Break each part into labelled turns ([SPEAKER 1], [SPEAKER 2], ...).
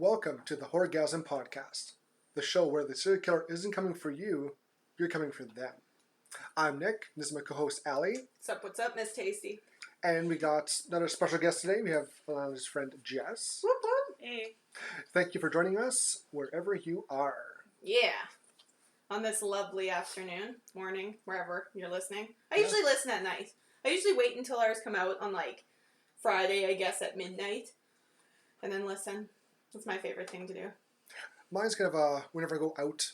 [SPEAKER 1] Welcome to the Horr-Gasm podcast, the show where the serial killer isn't coming for you, you're coming for them. I'm Nick, this is my co-host Allie.
[SPEAKER 2] What's up, Miss Tasty?
[SPEAKER 1] And we got another special guest today. We have his friend Jess.
[SPEAKER 2] Whoop whoop. Hey.
[SPEAKER 1] Thank you for joining us wherever you are.
[SPEAKER 2] Yeah. On this lovely afternoon, morning, wherever you're listening. I usually listen at night. I usually wait until ours come out on like Friday, I guess, at midnight. And then listen. That's my favorite thing to do.
[SPEAKER 1] Mine's kind of whenever I go out,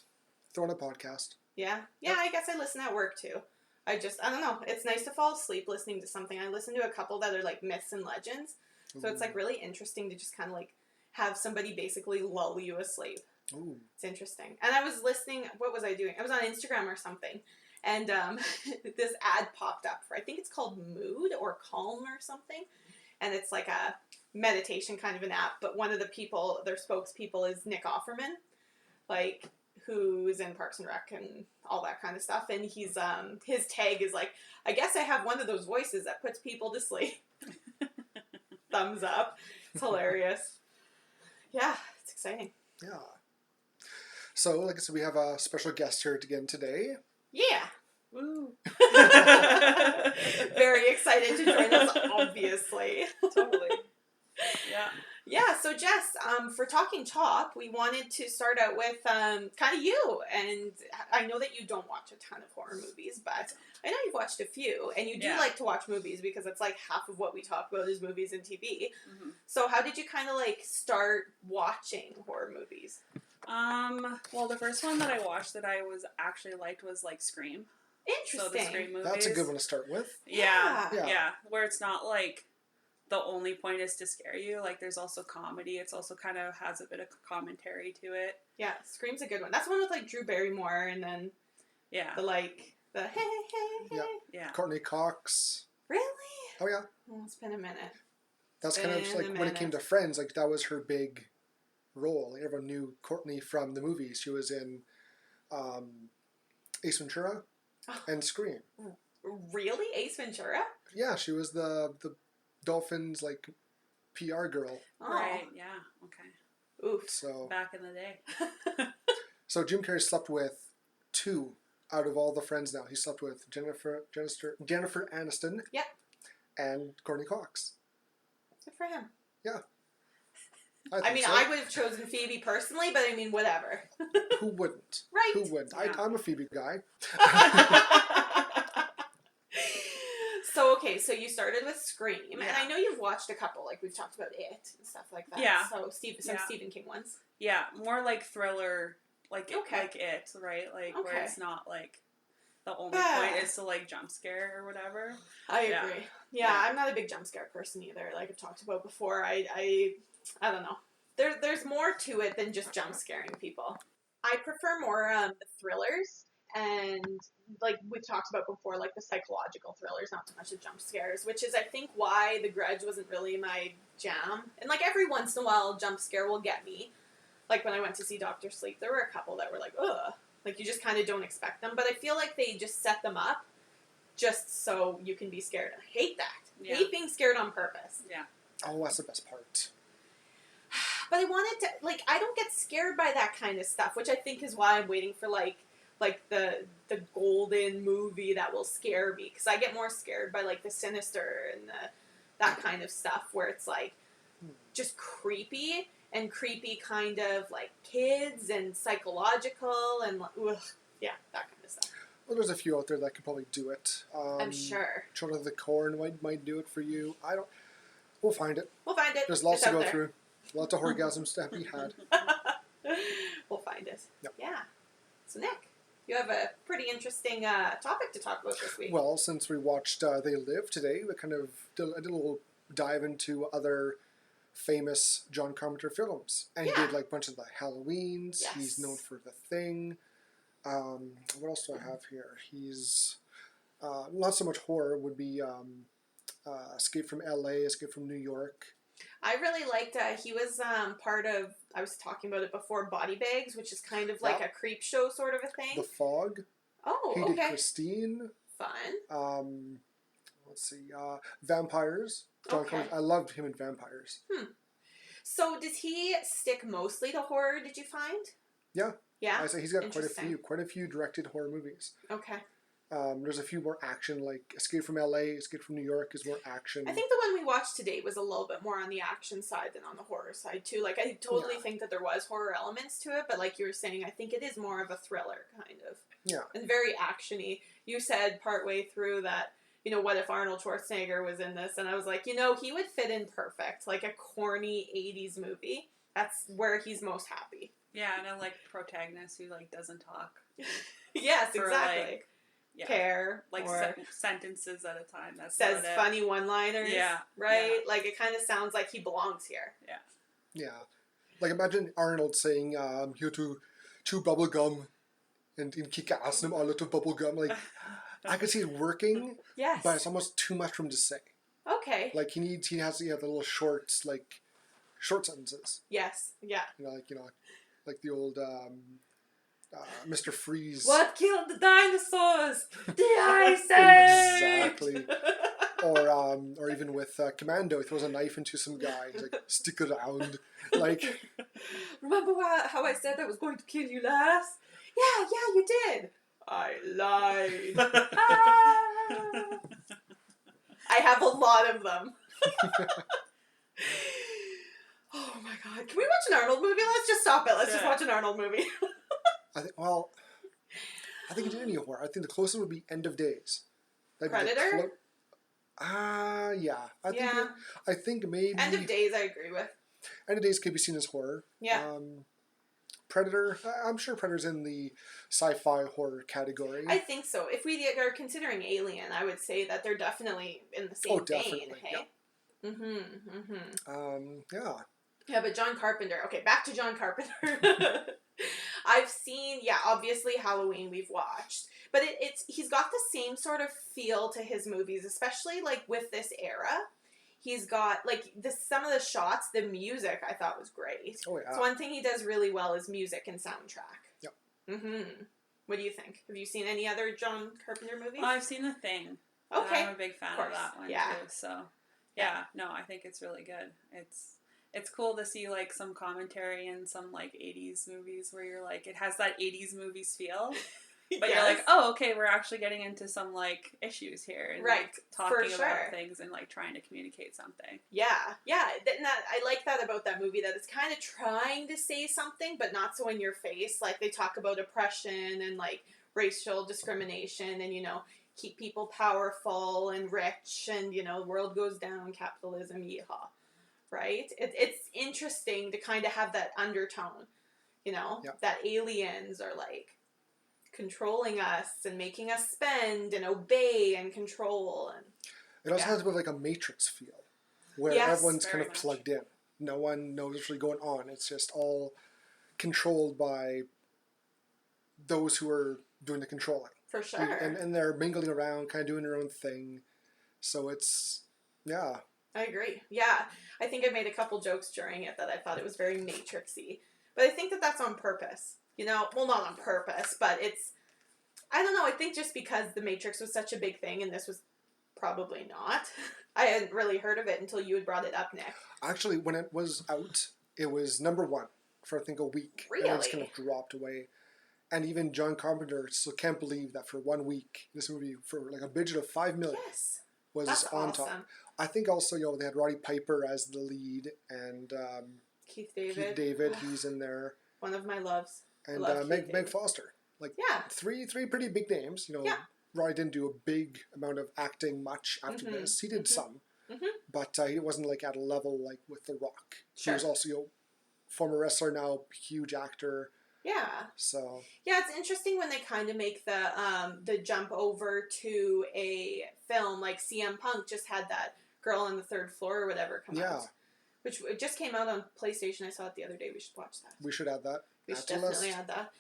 [SPEAKER 1] throw on a podcast.
[SPEAKER 2] Yeah? Yeah, I guess I listen at work too. I don't know. It's nice to fall asleep listening to something. I listen to a couple that are like myths and legends. So it's like really interesting to just kind of like have somebody basically lull you asleep.
[SPEAKER 1] Ooh.
[SPEAKER 2] It's interesting. And I was listening, what was I doing? I was on Instagram or something. And this ad popped up for, I think it's called Mood or Calm or something. And it's like a meditation kind of an app. But one of the people, their spokespeople is Nick Offerman. Like, who's in Parks and Rec and all that kind of stuff. And he's, his tag is like, I guess I have one of those voices that puts people to sleep. Thumbs up. It's hilarious. Yeah, it's exciting.
[SPEAKER 1] Yeah. So, like I said, we have a special guest here again today.
[SPEAKER 2] Yeah. Woo. Very excited to join us, obviously.
[SPEAKER 3] Totally. Yeah.
[SPEAKER 2] Yeah, so Jess, for Talking Chop, we wanted to start out with kind of you. And I know that you don't watch a ton of horror movies, but I know you've watched a few. And you do like to watch movies because it's like half of what we talk about is movies and TV. Mm-hmm. So how did you kind of like start watching horror movies?
[SPEAKER 3] Well, the first one that I watched that I was actually liked was like Scream.
[SPEAKER 2] Interesting.
[SPEAKER 3] So the Scream movies.
[SPEAKER 1] That's a good one to start with.
[SPEAKER 3] Yeah. Where it's not like the only point is to scare you. Like there's also comedy. It's also kind of has a bit of commentary to it.
[SPEAKER 2] Yeah, Scream's a good one. That's the one with like Drew Barrymore and then the hey hey hey.
[SPEAKER 3] Yeah.
[SPEAKER 1] Courtney Cox.
[SPEAKER 2] Really?
[SPEAKER 1] Oh yeah.
[SPEAKER 2] Well, it's been a minute.
[SPEAKER 1] That's kind of like when it came to Friends, like that was her big role. Like, everyone knew Courtney from the movies. She was in Ace Ventura and Scream.
[SPEAKER 2] Really? Ace Ventura?
[SPEAKER 1] Yeah, she was the Dolphins like PR girl.
[SPEAKER 2] Oh.
[SPEAKER 3] Right. Yeah. Okay.
[SPEAKER 2] Oof.
[SPEAKER 1] So
[SPEAKER 3] back in the day.
[SPEAKER 1] So Jim Carrey slept with 2 out of all the Friends now. He slept with Jennifer Aniston.
[SPEAKER 2] Yep.
[SPEAKER 1] And Courtney Cox.
[SPEAKER 2] Good for him.
[SPEAKER 1] Yeah.
[SPEAKER 2] I mean, so. I would have chosen Phoebe personally, but I mean, whatever.
[SPEAKER 1] Who wouldn't?
[SPEAKER 2] Right.
[SPEAKER 1] Who wouldn't? Yeah. I'm a Phoebe guy.
[SPEAKER 2] So you started with Scream, and I know you've watched a couple, like we've talked about It and stuff like that.
[SPEAKER 3] Yeah.
[SPEAKER 2] So some Stephen King ones.
[SPEAKER 3] Yeah, more like thriller, like like It, right? Like where it's not like the only point is to like jump scare or whatever.
[SPEAKER 2] I agree. Yeah, I'm not a big jump scare person either. Like I've talked about before, I don't know. There's more to it than just jump scaring people. I prefer more the thrillers. And, like, we've talked about before, like, the psychological thrillers, not so much the jump scares, which is, I think, why The Grudge wasn't really my jam. And, like, every once in a while, a jump scare will get me. Like, when I went to see Dr. Sleep, there were a couple that were like, ugh. Like, you just kind of don't expect them. But I feel like they just set them up just so you can be scared. I hate that. I hate being scared on purpose.
[SPEAKER 3] Yeah.
[SPEAKER 1] Oh, that's the best part.
[SPEAKER 2] But I wanted to, like, I don't get scared by that kind of stuff, which I think is why I'm waiting for, like the golden movie that will scare me, because I get more scared by like the Sinister and that kind of stuff where it's like just creepy kind of like kids and psychological and that kind of stuff.
[SPEAKER 1] Well, there's a few out there that could probably do it.
[SPEAKER 2] I'm sure.
[SPEAKER 1] Children of the Corn might do it for you. We'll find it. There's lots to go through. Lots of Horr-Gasms to be had.
[SPEAKER 2] We'll find it.
[SPEAKER 1] Yep.
[SPEAKER 2] Yeah. So Nick, you have a pretty interesting topic to talk about this week.
[SPEAKER 1] Well, since we watched They Live today, we kind of did a little dive into other famous John Carpenter films. And he did like a bunch of the Halloweens. Yes. He's known for The Thing. What else do I have here? He's not so much horror, would be Escape from LA, Escape from New York.
[SPEAKER 2] I really liked, he was part of, I was talking about it before, Body Bags, which is kind of like a creep show sort of a thing.
[SPEAKER 1] The Fog.
[SPEAKER 2] Oh,
[SPEAKER 1] he did Christine.
[SPEAKER 2] Fun.
[SPEAKER 1] Let's see, Vampires. John Carpenter. I loved him in Vampires.
[SPEAKER 2] So does he stick mostly to horror, did you find?
[SPEAKER 1] Yeah.
[SPEAKER 2] Yeah?
[SPEAKER 1] I say he's got quite a few directed horror movies.
[SPEAKER 2] Okay.
[SPEAKER 1] There's a few more action, like Escape from LA, Escape from New York is more action.
[SPEAKER 2] I think the one we watched today was a little bit more on the action side than on the horror side, too. Like, I totally think that there was horror elements to it, but like you were saying, I think it is more of a thriller, kind of.
[SPEAKER 1] Yeah.
[SPEAKER 2] And very action-y. You said partway through that, you know, what if Arnold Schwarzenegger was in this? And I was like, you know, he would fit in perfect. Like a corny 80s movie. That's where he's most happy.
[SPEAKER 3] Yeah, and I like protagonist who, like, doesn't talk.
[SPEAKER 2] Yes,
[SPEAKER 3] For,
[SPEAKER 2] exactly.
[SPEAKER 3] like, yeah,
[SPEAKER 2] Care.
[SPEAKER 3] like
[SPEAKER 2] or
[SPEAKER 3] sentences at a time. That's
[SPEAKER 2] says funny one-liners.
[SPEAKER 3] Yeah.
[SPEAKER 2] Right?
[SPEAKER 3] Yeah.
[SPEAKER 2] Like, it kind of sounds like he belongs here.
[SPEAKER 3] Yeah.
[SPEAKER 1] Yeah. Like, imagine Arnold saying, here to chew bubble gum and Kick-Ass him a lot of bubble gum. Like, I could see it working,
[SPEAKER 2] Yes.
[SPEAKER 1] but it's almost too much for him to say.
[SPEAKER 2] Okay.
[SPEAKER 1] Like, he has the little short sentences.
[SPEAKER 2] Yes. Yeah.
[SPEAKER 1] Like the old Mr. Freeze.
[SPEAKER 2] What killed the dinosaurs? The Ice Age!
[SPEAKER 1] Exactly. Or even with Commando, he throws a knife into some guy. He's like, stick around. Like,
[SPEAKER 2] remember how I said I was going to kill you last? Yeah, you did. I lied. I have a lot of them. Oh my god. Can we watch an Arnold movie? Let's just stop it. Let's just watch an Arnold movie.
[SPEAKER 1] I think it's any horror. I think the closest would be End of Days.
[SPEAKER 2] Predator?
[SPEAKER 1] Yeah. I think maybe
[SPEAKER 2] End of Days I agree with.
[SPEAKER 1] End of Days could be seen as horror.
[SPEAKER 2] Yeah.
[SPEAKER 1] Predator, I'm sure Predator's in the sci-fi horror category.
[SPEAKER 2] I think so. If we are considering Alien, I would say that they're definitely in the same vein. Hey?
[SPEAKER 1] Yeah. Yeah.
[SPEAKER 2] Yeah, but John Carpenter. Okay, back to John Carpenter. I've seen, obviously Halloween we've watched, but he's got the same sort of feel to his movies, especially like with this era. He's got like some of the shots, the music I thought was great.
[SPEAKER 1] Oh yeah.
[SPEAKER 2] So one thing he does really well is music and soundtrack.
[SPEAKER 1] Yep.
[SPEAKER 2] What do you think? Have you seen any other John Carpenter movies?
[SPEAKER 3] I've seen The Thing.
[SPEAKER 2] Okay.
[SPEAKER 3] I'm a big fan of that one too. So no, I think it's really good. It's cool to see like some commentary in some like 80s movies where you're like, it has that 80s movies feel. But you're like, oh, okay, we're actually getting into some, like, issues here. And,
[SPEAKER 2] right,
[SPEAKER 3] like, talking about things and, like, trying to communicate something.
[SPEAKER 2] Yeah. I like that about that movie, that it's kind of trying to say something, but not so in your face. Like, they talk about oppression and, like, racial discrimination and, you know, keep people powerful and rich and, you know, world goes down, capitalism, yeehaw. Right? It's interesting to kind of have that undertone, you know, that aliens are, like, controlling us and making us spend and obey and control. And
[SPEAKER 1] it also has a bit like a Matrix feel, where everyone's kind of plugged in. No one knows what's really going on. It's just all controlled by those who are doing the controlling.
[SPEAKER 2] For sure.
[SPEAKER 1] And they're mingling around, kind of doing their own thing. So it's, yeah.
[SPEAKER 2] I agree. Yeah. I think I made a couple jokes during it that I thought it was very Matrix-y. But I think that that's on purpose. You know, well, not on purpose, but it's, I don't know, I think just because The Matrix was such a big thing and this was probably not. I hadn't really heard of it until you had brought it up, Nick.
[SPEAKER 1] Actually, when it was out, it was *1 for I think a week.
[SPEAKER 2] Really?
[SPEAKER 1] And it's kind of dropped away. And even John Carpenter still can't believe that for 1 week, this movie, for like a budget of $5 million, was
[SPEAKER 2] that's
[SPEAKER 1] on
[SPEAKER 2] awesome.
[SPEAKER 1] top. I think also, they had Roddy Piper as the lead, and
[SPEAKER 2] Keith David,
[SPEAKER 1] he's in there.
[SPEAKER 2] One of my loves.
[SPEAKER 1] And Meg Foster. Like, three pretty big names. You know, Roddy didn't do a big amount of acting much after this. He did some. But he wasn't like at a level like with The Rock. Sure. He was also former wrestler, now huge actor.
[SPEAKER 2] Yeah.
[SPEAKER 1] So.
[SPEAKER 2] Yeah, it's interesting when they kind of make the jump over to a film like CM Punk just had that Girl on the Third Floor or whatever come out. Which it just came out on PlayStation. I saw it the other day. We should watch that.
[SPEAKER 1] We should add that.
[SPEAKER 2] We should definitely add that.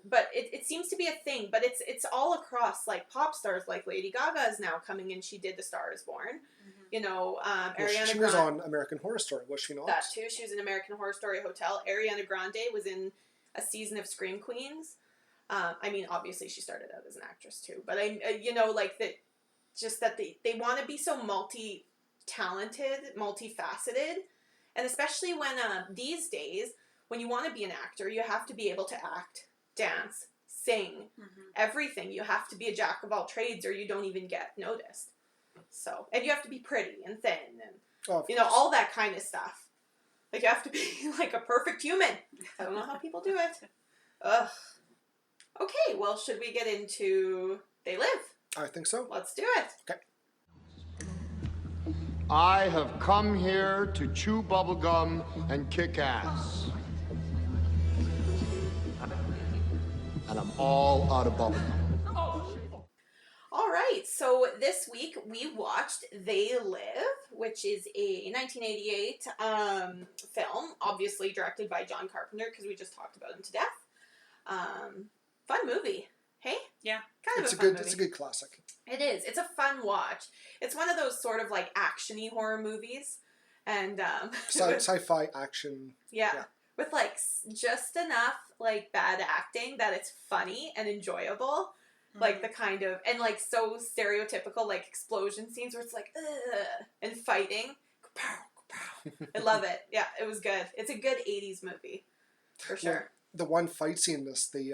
[SPEAKER 2] But it seems to be a thing. But it's all across, like, pop stars. Like Lady Gaga is now coming in. She did The Star is Born. You know, Ariana Grande.
[SPEAKER 1] She was on American Horror Story, was she not?
[SPEAKER 2] That too. She was in American Horror Story Hotel. Ariana Grande was in a season of Scream Queens. I mean, obviously she started out as an actress too. But you know, like that, just that they want to be so multi-talented, multifaceted. And especially when these days, when you want to be an actor, you have to be able to act, dance, sing, everything. You have to be a jack of all trades or you don't even get noticed. So, and you have to be pretty and thin and, you know, all that kind of stuff. Like, you have to be like a perfect human. I don't know how people do it. Ugh. Okay, well, should we get into They Live?
[SPEAKER 1] I think so.
[SPEAKER 2] Let's do it.
[SPEAKER 1] Okay.
[SPEAKER 4] I have come here to chew bubblegum and kick ass. And I'm all out of bubblegum.
[SPEAKER 2] All right, so this week we watched They Live, which is a 1988 film, obviously directed by John Carpenter, because we just talked about him to death. Fun movie. Hey?
[SPEAKER 3] Yeah.
[SPEAKER 2] Kind of
[SPEAKER 1] It's
[SPEAKER 2] a fun movie.
[SPEAKER 1] It's a good classic.
[SPEAKER 2] It is. It's a fun watch. It's one of those sort of like action-y horror movies. And
[SPEAKER 1] Sci-fi action.
[SPEAKER 2] Yeah. With like just enough like bad acting that it's funny and enjoyable. Like the kind of, and like so stereotypical like explosion scenes where it's like, ugh, and fighting. I love it. Yeah, it was good. It's a good 80s movie. For sure.
[SPEAKER 1] Well, the one fight scene in this, they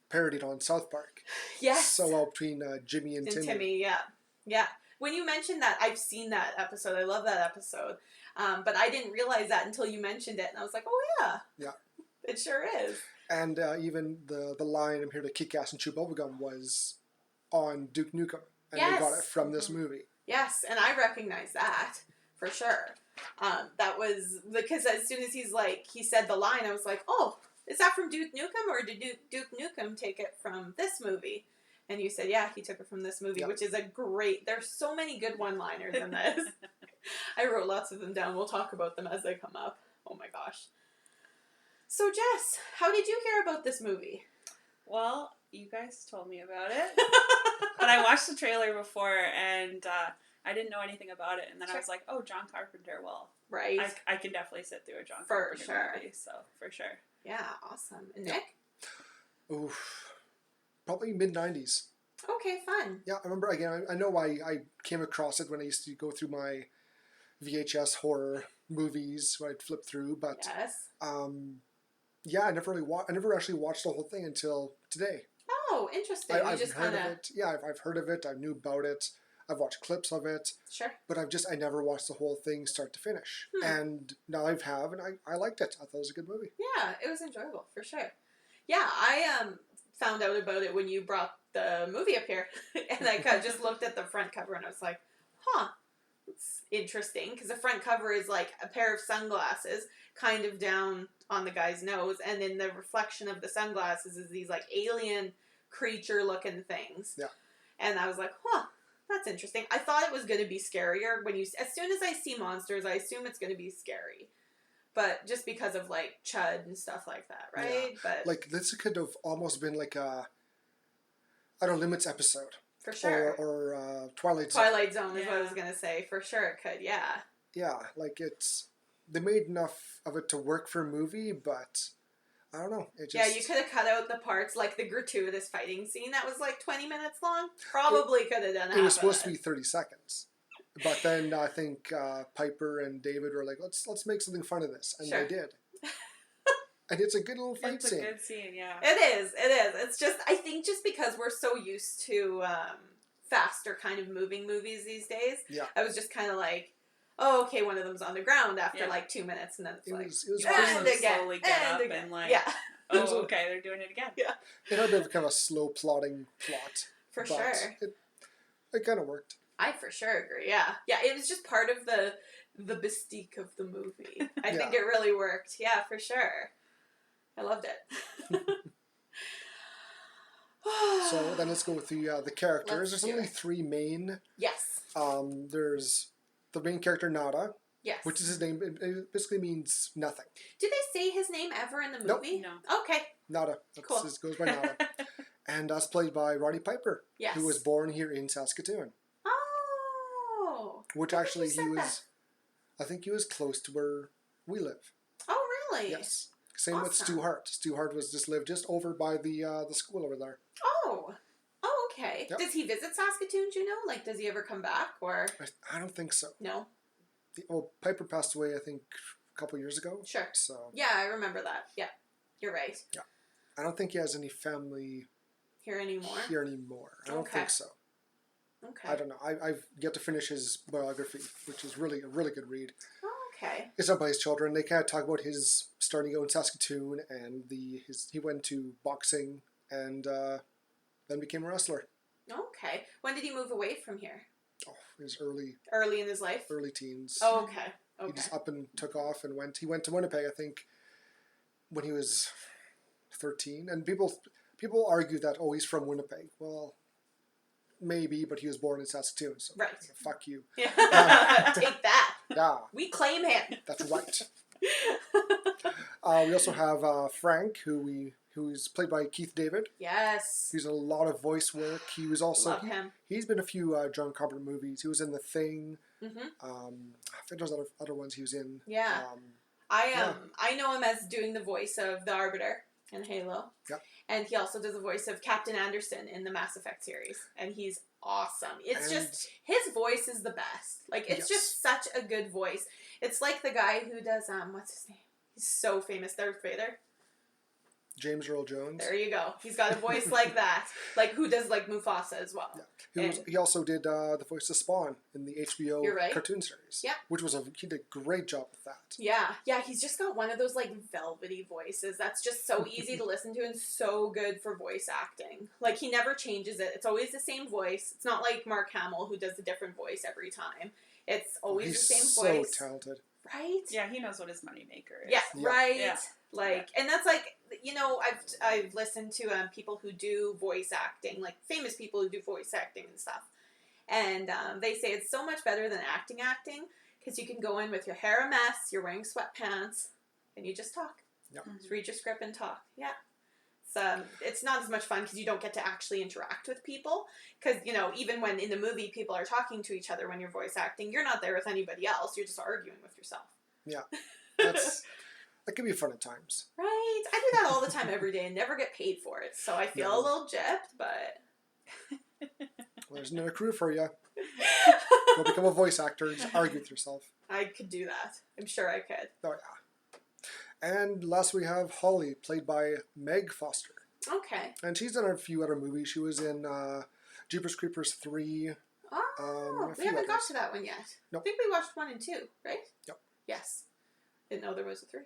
[SPEAKER 1] parodied on South Park.
[SPEAKER 2] Yes.
[SPEAKER 1] So well between Jimmy and Timmy.
[SPEAKER 2] Yeah. Yeah. When you mentioned that, I've seen that episode. I love that episode. But I didn't realize that until you mentioned it. And I was like, oh, yeah.
[SPEAKER 1] Yeah.
[SPEAKER 2] It sure is.
[SPEAKER 1] And even the line, I'm here to kick ass and chew bubblegum, was on Duke Nukem. And they got it from this movie.
[SPEAKER 2] Yes, and I recognize that, for sure. That was, because as soon as he said the line, I was like, oh, is that from Duke Nukem, or did Duke Nukem take it from this movie? And you said, yeah, he took it from this movie, which is a great, there's so many good one-liners in this. I wrote lots of them down. We'll talk about them as they come up. Oh my gosh. So Jess, how did you hear about this movie?
[SPEAKER 3] Well, you guys told me about it. But I watched the trailer before and I didn't know anything about it. And then I was like, oh, John Carpenter, well,
[SPEAKER 2] right.
[SPEAKER 3] I can definitely sit through a John Carpenter movie. So, for sure.
[SPEAKER 2] Yeah, awesome. And Nick?
[SPEAKER 1] Oof. Probably mid-90s.
[SPEAKER 2] Okay, fun.
[SPEAKER 1] Yeah, I remember, again, I know I came across it when I used to go through my VHS horror movies, where I'd flip through, but
[SPEAKER 2] yes.
[SPEAKER 1] Yeah, I never actually watched the whole thing until today.
[SPEAKER 2] Oh, interesting.
[SPEAKER 1] I've heard of it. Yeah, I've heard of it. I knew about it. I've watched clips of it.
[SPEAKER 2] Sure.
[SPEAKER 1] But I never watched the whole thing start to finish. And now I have, and I liked it. I thought it was a good movie.
[SPEAKER 2] Yeah, it was enjoyable, for sure. Yeah, I found out about it when you brought the movie up here. And I just looked at the front cover and I was like, huh, it's interesting. Because the front cover is like a pair of sunglasses kind of down on the guy's nose, and then the reflection of the sunglasses is these like alien creature looking things.
[SPEAKER 1] Yeah.
[SPEAKER 2] And I was like, huh, that's interesting. I thought it was going to be scarier as soon as I see monsters, I assume it's going to be scary. But just because of like Chud and stuff like that, right?
[SPEAKER 1] Yeah.
[SPEAKER 2] But
[SPEAKER 1] like this could have almost been like a Limits episode.
[SPEAKER 2] For sure.
[SPEAKER 1] Or Twilight Zone.
[SPEAKER 2] Twilight Zone is what I was going to say. For sure it could, yeah.
[SPEAKER 1] Yeah, like they made enough of it to work for a movie, but I don't know. It just,
[SPEAKER 2] yeah, you could have cut out the parts, like the gratuitous fighting scene that was like 20 minutes long. Probably could have done that.
[SPEAKER 1] It was supposed to be 30 seconds. But then I think Piper and David were like, let's make something fun of this. And they did. And it's a good little fight scene.
[SPEAKER 3] It's a good scene, yeah.
[SPEAKER 2] It is. It's just, I think just because we're so used to faster kind of moving movies these days, I was just kind of like, oh, okay, one of them's on the ground after like 2 minutes, and then it's like,
[SPEAKER 3] and again, slowly get up and like, oh, okay, they're doing it again.
[SPEAKER 2] Yeah.
[SPEAKER 1] It had a kind of a slow plotting plot.
[SPEAKER 2] For sure.
[SPEAKER 1] It kind of worked.
[SPEAKER 2] I for sure agree, yeah. Yeah, it was just part of the mystique of the movie. I think it really worked. Yeah, for sure. I loved it.
[SPEAKER 1] So then let's go with the characters. There's only 3 main.
[SPEAKER 2] Yes.
[SPEAKER 1] There's the main character, Nada.
[SPEAKER 2] Yes.
[SPEAKER 1] Which is his name. It basically means nothing.
[SPEAKER 2] Did they say his name ever in the movie?
[SPEAKER 1] Nope.
[SPEAKER 2] No. Okay.
[SPEAKER 1] Nada.
[SPEAKER 2] Cool.
[SPEAKER 1] It goes by Nada. And that's played by Roddy Piper.
[SPEAKER 2] Yes.
[SPEAKER 1] Who was born here in Saskatoon.
[SPEAKER 2] Oh.
[SPEAKER 1] Which actually I think he was close to where we live.
[SPEAKER 2] Oh, really?
[SPEAKER 1] Yes. Same with Stu Hart. Stu Hart lived just over by the school over there.
[SPEAKER 2] Oh. Oh, okay. Yep. Does he visit Saskatoon, do you know? Like, does he ever come back, or?
[SPEAKER 1] I don't think so.
[SPEAKER 2] No?
[SPEAKER 1] Well, Piper passed away, I think, couple years ago.
[SPEAKER 2] Sure.
[SPEAKER 1] So
[SPEAKER 2] yeah, I remember that. Yeah, you're right.
[SPEAKER 1] Yeah, I don't think he has any family
[SPEAKER 2] here anymore.
[SPEAKER 1] I don't think so.
[SPEAKER 2] Okay.
[SPEAKER 1] I don't know. I've yet to finish his biography, which is really a really good read.
[SPEAKER 2] Oh, okay.
[SPEAKER 1] It's done by his children. They kind of talk about his starting out in Saskatoon and he went to boxing and then became a wrestler.
[SPEAKER 2] Okay. When did he move away from here?
[SPEAKER 1] Oh, his early
[SPEAKER 2] in his life.
[SPEAKER 1] Early teens.
[SPEAKER 2] Oh, okay.
[SPEAKER 1] He just up and took off and went. He went to Winnipeg, I think, when he was 13. And people argue that he's from Winnipeg. Well, maybe, but he was born in Saskatoon, so
[SPEAKER 2] right.
[SPEAKER 1] Fuck you.
[SPEAKER 2] Yeah. Take that.
[SPEAKER 1] Yeah.
[SPEAKER 2] We claim him.
[SPEAKER 1] That's right. We also have Frank, who's played by Keith David.
[SPEAKER 2] Yes.
[SPEAKER 1] He's a lot of voice work. He was also
[SPEAKER 2] Love him.
[SPEAKER 1] He's been in a few John Carpenter movies. He was in The Thing.
[SPEAKER 2] Mm-hmm.
[SPEAKER 1] I think there's other ones he was in.
[SPEAKER 2] Yeah. I know him as doing the voice of the Arbiter in Halo.
[SPEAKER 1] Yep.
[SPEAKER 2] And he also does the voice of Captain Anderson in the Mass Effect series. And he's awesome. It's just, his voice is the best. Like, it's just such a good voice. It's like the guy who does, what's his name? He's so famous. Darth Vader.
[SPEAKER 1] James Earl Jones.
[SPEAKER 2] There you go. He's got a voice like that. Like, who does, like, Mufasa as well.
[SPEAKER 1] Yeah. He also did the voice of Spawn in the HBO cartoon series. Yeah. Which he did a great job with that.
[SPEAKER 2] Yeah. Yeah, he's just got one of those, like, velvety voices that's just so easy to listen to and so good for voice acting. Like, he never changes it. It's always the same voice. It's not like Mark Hamill, who does a different voice every time. It's always the same voice.
[SPEAKER 1] He's so talented.
[SPEAKER 2] Right?
[SPEAKER 3] Yeah, he knows what his moneymaker is.
[SPEAKER 2] Yeah, right.
[SPEAKER 3] Yeah.
[SPEAKER 2] Like, and that's like, I've listened to people who do voice acting, like famous people who do voice acting and stuff. And they say it's so much better than acting, because you can go in with your hair a mess, you're wearing sweatpants, and you just talk.
[SPEAKER 1] Yeah.
[SPEAKER 2] Just read your script and talk. Yeah. It's not as much fun because you don't get to actually interact with people. Because, even when in the movie people are talking to each other when you're voice acting, you're not there with anybody else. You're just arguing with yourself.
[SPEAKER 1] Yeah. That can be fun at times.
[SPEAKER 2] Right. I do that all the time every day and never get paid for it. So I feel a little gypped, but...
[SPEAKER 1] Well, there's another career for you. Go become a voice actor. Just argue with yourself.
[SPEAKER 2] I could do that. I'm sure I could.
[SPEAKER 1] Oh, yeah. And last we have Holly, played by Meg Foster.
[SPEAKER 2] Okay.
[SPEAKER 1] And she's done a few other movies. She was in Jeepers Creepers 3.
[SPEAKER 2] Oh, we haven't got to that one yet.
[SPEAKER 1] Nope.
[SPEAKER 2] I think we watched 1 and 2, right?
[SPEAKER 1] Yep.
[SPEAKER 2] Yes. Didn't know there was a 3.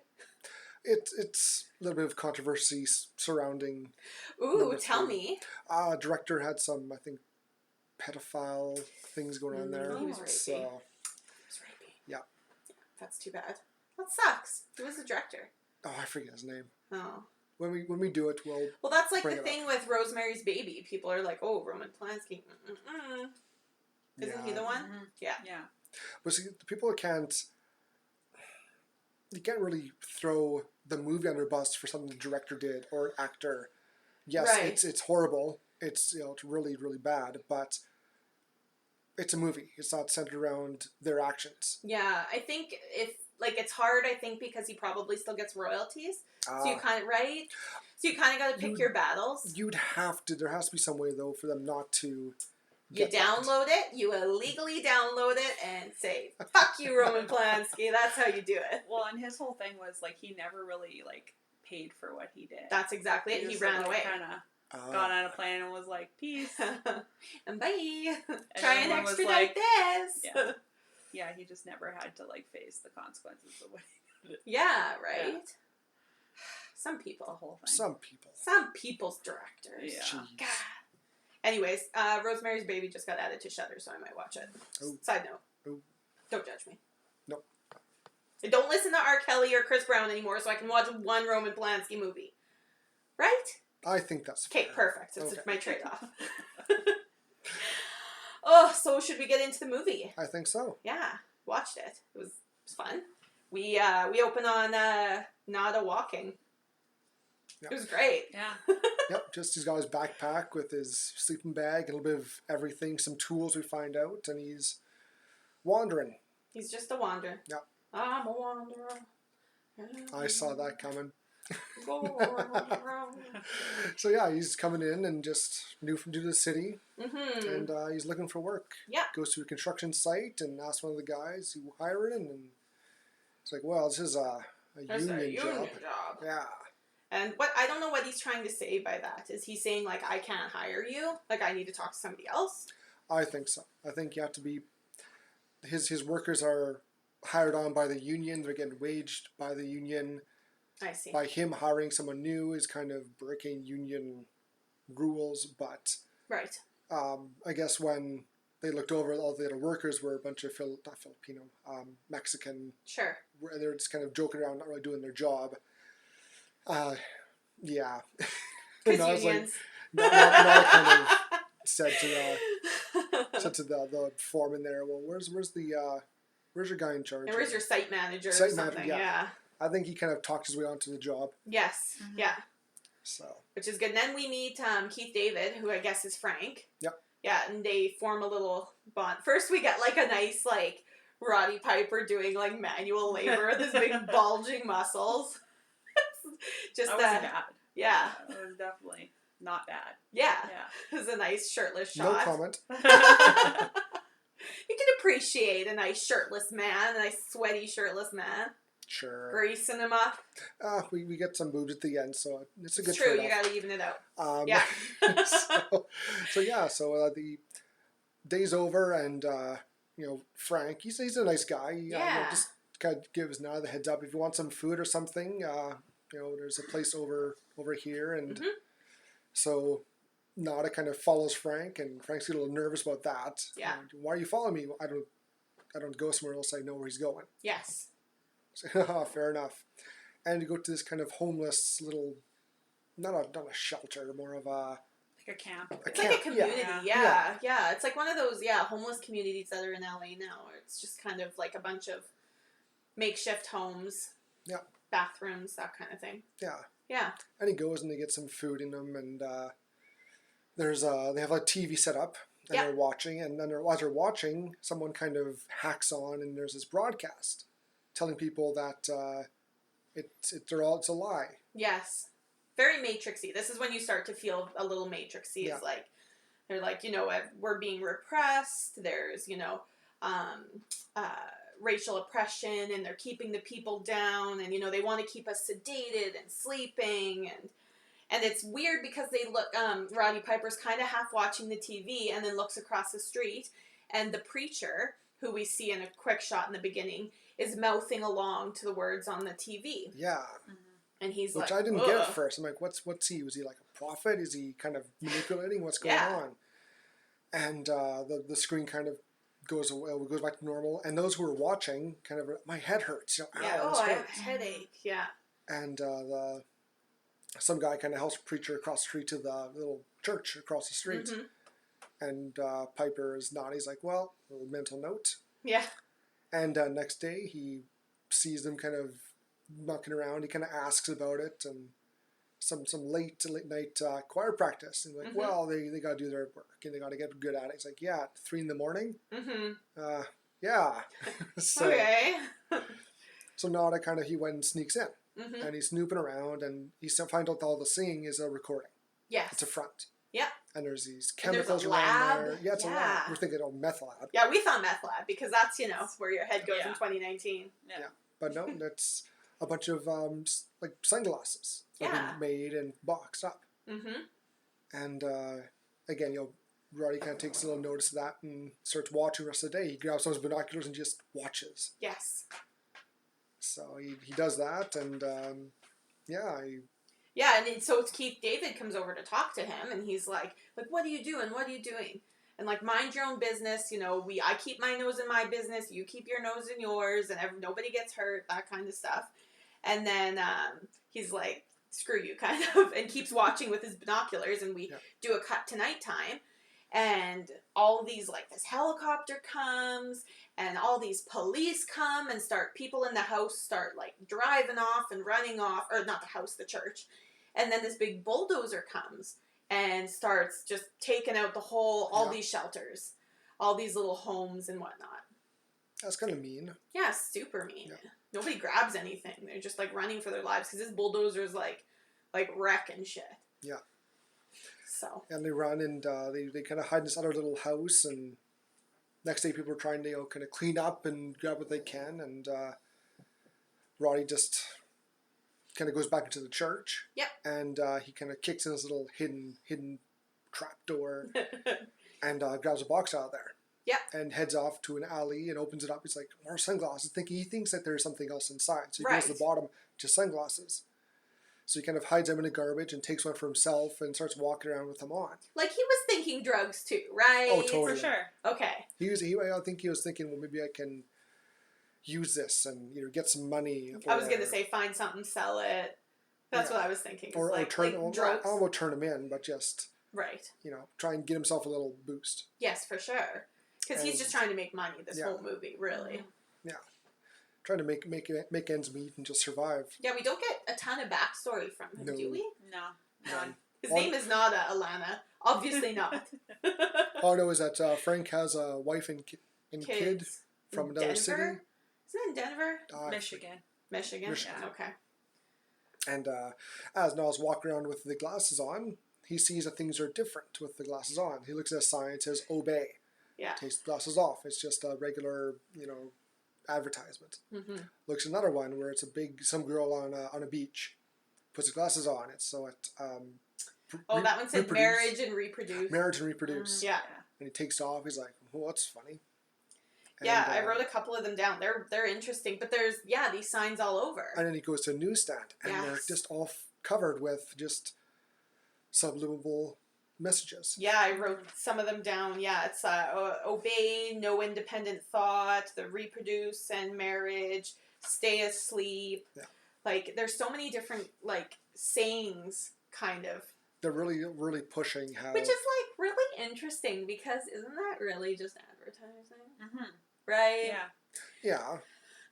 [SPEAKER 1] It's a little bit of controversy surrounding.
[SPEAKER 2] Ooh, tell me.
[SPEAKER 1] Director had some, I think, pedophile things going on there.
[SPEAKER 2] He was rapey.
[SPEAKER 1] So,
[SPEAKER 2] he was rapey.
[SPEAKER 1] Yeah.
[SPEAKER 2] That's too bad. That sucks. Who was the director?
[SPEAKER 1] Oh, I forget his name.
[SPEAKER 2] Oh.
[SPEAKER 1] When we do it, we'll.
[SPEAKER 2] Well, that's like the thing with Rosemary's Baby. People are like, "Oh, Roman Polanski." Isn't he the one?
[SPEAKER 3] Mm-hmm.
[SPEAKER 2] Yeah.
[SPEAKER 3] Yeah.
[SPEAKER 1] But see, the people can't. You can't really throw the movie under a bus for something the director did or an actor. Yes,
[SPEAKER 2] right.
[SPEAKER 1] it's horrible. It's it's really really bad, but it's a movie. It's not centered around their actions.
[SPEAKER 2] Yeah, I think it's hard. I think because he probably still gets royalties. So you kind of So you kind of got to pick your battles.
[SPEAKER 1] You'd have to. There has to be some way though for them not to.
[SPEAKER 2] You download it, you illegally download it, and say, "Fuck you, Roman Polanski." That's how you do it.
[SPEAKER 3] Well, and his whole thing was like he never really paid for what he did.
[SPEAKER 2] That's exactly it. He ran away.
[SPEAKER 3] Kind of got on a plane and was like, "Peace,"
[SPEAKER 2] and bye.
[SPEAKER 3] And
[SPEAKER 2] Try and expedite this.
[SPEAKER 3] Yeah. Yeah, he just never had to face the consequences of what he did.
[SPEAKER 2] Yeah, right.
[SPEAKER 3] Yeah.
[SPEAKER 2] Some people.
[SPEAKER 3] The whole thing.
[SPEAKER 2] Some people's directors.
[SPEAKER 3] Yeah.
[SPEAKER 2] God. Anyways, Rosemary's Baby just got added to Shudder, so I might watch it.
[SPEAKER 1] Oh.
[SPEAKER 2] Side note.
[SPEAKER 1] Oh.
[SPEAKER 2] Don't judge me.
[SPEAKER 1] Nope.
[SPEAKER 2] I don't listen to R. Kelly or Chris Brown anymore, so I can watch one Roman Polanski movie. Right?
[SPEAKER 1] I think that's
[SPEAKER 2] okay.
[SPEAKER 1] Fair.
[SPEAKER 2] Perfect. It's my trade-off. Oh, so should we get into the movie?
[SPEAKER 1] I think so.
[SPEAKER 2] Yeah, watched it. It was fun. We open on Nada walking. Yep. It was great.
[SPEAKER 3] Yeah.
[SPEAKER 1] Yep, just he's got his backpack with his sleeping bag, a little bit of everything, some tools we find out, and he's wandering.
[SPEAKER 2] He's just a wanderer.
[SPEAKER 1] Yep.
[SPEAKER 2] I'm a wanderer.
[SPEAKER 1] I saw that coming. So yeah, he's coming in and just new to the city, and he's looking for work.
[SPEAKER 2] Yeah.
[SPEAKER 1] Goes to a construction site and asks one of the guys who hiring, and It's like, well, this is a union job. Yeah.
[SPEAKER 2] And what I don't know what he's trying to say by that. Is he saying like I can't hire you? Like I need to talk to somebody else?
[SPEAKER 1] I think so. I think you have to be. His workers are hired on by the union. They're getting waged by the union.
[SPEAKER 2] I see.
[SPEAKER 1] By him hiring someone new is kind of breaking union rules. But
[SPEAKER 2] right.
[SPEAKER 1] I guess when they looked over, all the other workers were a bunch of not Filipino, Mexican.
[SPEAKER 2] Sure.
[SPEAKER 1] They're just kind of joking around, not really doing their job. Yeah.
[SPEAKER 2] Because unions.
[SPEAKER 1] Like, not kind of said to the foreman there, well, where's your guy in charge?
[SPEAKER 2] And where's your site manager or something? Yeah.
[SPEAKER 1] I think he kind of talked his way onto the job.
[SPEAKER 2] Yes. Mm-hmm. Yeah.
[SPEAKER 1] So. Which
[SPEAKER 2] is good. And then we meet Keith David, who I guess is Frank.
[SPEAKER 1] Yep.
[SPEAKER 2] Yeah, and they form a little bond. First, we get like a nice like Roddy Piper doing like manual labor with his big bulging muscles.
[SPEAKER 3] Just that. Bad.
[SPEAKER 2] Yeah.
[SPEAKER 3] It was definitely not bad.
[SPEAKER 2] Yeah. Yeah. It was a nice shirtless shot.
[SPEAKER 1] No comment.
[SPEAKER 2] You can appreciate a nice shirtless man, a nice sweaty shirtless man.
[SPEAKER 1] Sure.
[SPEAKER 2] Greasing him up.
[SPEAKER 1] We get some boobs at the end, so it's a good
[SPEAKER 2] true.
[SPEAKER 1] trade-off.
[SPEAKER 2] You got to even it out.
[SPEAKER 1] Yeah. so the day's over, and Frank, he's a nice guy.
[SPEAKER 2] Yeah.
[SPEAKER 1] Just kind of give us now the heads up if you want some food or something. There's a place over here, and so Nada kind of follows Frank, and Frank's a little nervous about that.
[SPEAKER 2] Yeah.
[SPEAKER 1] Why are you following me? I don't go somewhere else. I know where he's going.
[SPEAKER 2] Yes.
[SPEAKER 1] So, fair enough. And you go to this kind of homeless little, not a shelter, more of a...
[SPEAKER 3] Like a camp.
[SPEAKER 2] It's like a community, yeah. It's like one of those, homeless communities that are in LA now. It's just kind of like a bunch of makeshift homes.
[SPEAKER 1] Yeah.
[SPEAKER 2] Bathrooms, that kind of thing.
[SPEAKER 1] Yeah.
[SPEAKER 2] Yeah.
[SPEAKER 1] And he goes and they get some food in them, and they have a TV set up, and they're watching, and then as they're watching, someone kind of hacks on, and there's this broadcast telling people that it's a lie. Yes.
[SPEAKER 2] Very Matrixy. This is when you start to feel a little Matrixy. It's like, they're like, we're being repressed. There's, racial oppression, and they're keeping the people down, and, they want to keep us sedated and sleeping, and it's weird because they look, Roddy Piper's kind of half watching the TV and then looks across the street, and the preacher, who we see in a quick shot in the beginning, is mouthing along to the words on the TV.
[SPEAKER 1] Yeah.
[SPEAKER 2] Mm-hmm. And he's
[SPEAKER 1] Which I didn't get at first. I'm like, what's he? Was he like a prophet? Is he kind of manipulating what's going on? And the screen kind of goes back to normal. And those who are watching kind of, my head hurts.
[SPEAKER 2] I have a headache. Yeah.
[SPEAKER 1] And some guy kind of helps preacher across the street to the little church across the street. Mm-hmm. And Piper is not. He's like, well, a little mental note.
[SPEAKER 2] Yeah.
[SPEAKER 1] And next day, he sees them kind of mucking around. He kind of asks about it, and some late night choir practice. And like, well, they got to do their work, and they got to get good at it. He's like, yeah, at 3 a.m. Mm-hmm. Yeah. So,
[SPEAKER 2] okay.
[SPEAKER 1] So Nada he went and sneaks in, and he's snooping around, and he finds out that all the singing is a recording.
[SPEAKER 2] Yes.
[SPEAKER 1] It's a front.
[SPEAKER 2] Yeah.
[SPEAKER 1] And there's these chemicals
[SPEAKER 2] around
[SPEAKER 1] there. Yeah, it's a lab. We're thinking, meth lab.
[SPEAKER 2] Yeah, we thought meth lab because that's, where your head goes in 2019.
[SPEAKER 1] Yeah. But no, that's a bunch of, like, sunglasses that have been made and boxed up. Mm-hmm. And, again, Roddy kind of takes a little notice of that and starts watching the rest of the day. He grabs some of his binoculars and just watches.
[SPEAKER 2] Yes.
[SPEAKER 1] So he does that, and,
[SPEAKER 2] Yeah, and so Keith David comes over to talk to him, and he's like, what are you doing? What are you doing? And like, mind your own business. I keep my nose in my business. You keep your nose in yours, and nobody gets hurt. That kind of stuff. And then he's like, screw you, kind of, and keeps watching with his binoculars. And we do a cut to nighttime, and all these this helicopter comes, and all these police come and people in the house start driving off and running off, or not the house, the church. And then this big bulldozer comes and starts just taking out all these shelters, all these little homes and whatnot.
[SPEAKER 1] That's kind of mean.
[SPEAKER 2] Yeah, super mean. Yeah. Nobody grabs anything. They're just running for their lives because this bulldozer's wrecking shit. Yeah. So.
[SPEAKER 1] And they run, and they kind of hide in this other little house, and next day people are trying to kind of clean up and grab what they can, and Roddy just kind of goes back into the church.
[SPEAKER 2] Yep.
[SPEAKER 1] And he kind of kicks in his little hidden trap door and grabs a box out of there.
[SPEAKER 2] Yep.
[SPEAKER 1] And heads off to an alley and opens it up. He's like, more sunglasses. He thinks that there's something else inside. So he goes to the bottom, just sunglasses. So he kind of hides them in the garbage and takes one for himself and starts walking around with them on.
[SPEAKER 2] Like, he was thinking drugs too, right?
[SPEAKER 1] Oh, totally.
[SPEAKER 3] For sure.
[SPEAKER 2] Okay.
[SPEAKER 1] I think he was thinking, well, maybe I can use this and get some money.
[SPEAKER 2] I was gonna say find something, sell it. That's what I was thinking.
[SPEAKER 1] Or turn
[SPEAKER 2] drugs.
[SPEAKER 1] I won't turn him in, but just try and get himself a little boost.
[SPEAKER 2] Yes, for sure. Because he's just trying to make money this whole movie, really.
[SPEAKER 1] Yeah, trying to make ends meet and just survive.
[SPEAKER 2] Yeah, we don't get a ton of backstory from him, do we?
[SPEAKER 3] No.
[SPEAKER 2] His name is not Alana. Obviously not.
[SPEAKER 1] All I know is that Frank has a wife and kid from another
[SPEAKER 2] Denver?
[SPEAKER 1] city.
[SPEAKER 2] Isn't it in Denver?
[SPEAKER 3] Michigan.
[SPEAKER 2] Michigan?
[SPEAKER 3] Yeah.
[SPEAKER 2] Okay.
[SPEAKER 1] And as Niles walks around with the glasses on, he sees that things are different with the glasses on. He looks at a sign that says "Obey."
[SPEAKER 2] Yeah.
[SPEAKER 1] Takes the glasses off. It's just a regular, advertisement.
[SPEAKER 2] Mm-hmm.
[SPEAKER 1] Looks at another one where it's some girl on a beach, puts the glasses on.
[SPEAKER 2] That one said
[SPEAKER 1] reproduce.
[SPEAKER 2] marriage and reproduce.
[SPEAKER 1] Marriage and reproduce.
[SPEAKER 2] Yeah.
[SPEAKER 1] And he takes it off. He's like, "Oh, that's funny." And,
[SPEAKER 2] yeah, I wrote a couple of them down. They're interesting, but there's these signs all over.
[SPEAKER 1] And then he goes to a newsstand, and they're just all covered with just subliminal messages.
[SPEAKER 2] Yeah, I wrote some of them down. Yeah, it's obey, no independent thought, the reproduce and marriage, stay asleep.
[SPEAKER 1] Yeah.
[SPEAKER 2] Like, there's so many different, sayings, kind of.
[SPEAKER 1] They're really, really pushing how...
[SPEAKER 2] Which is, really interesting, because isn't that really just advertising?
[SPEAKER 3] Mm-hmm.
[SPEAKER 2] Right?
[SPEAKER 3] Yeah.
[SPEAKER 1] Yeah.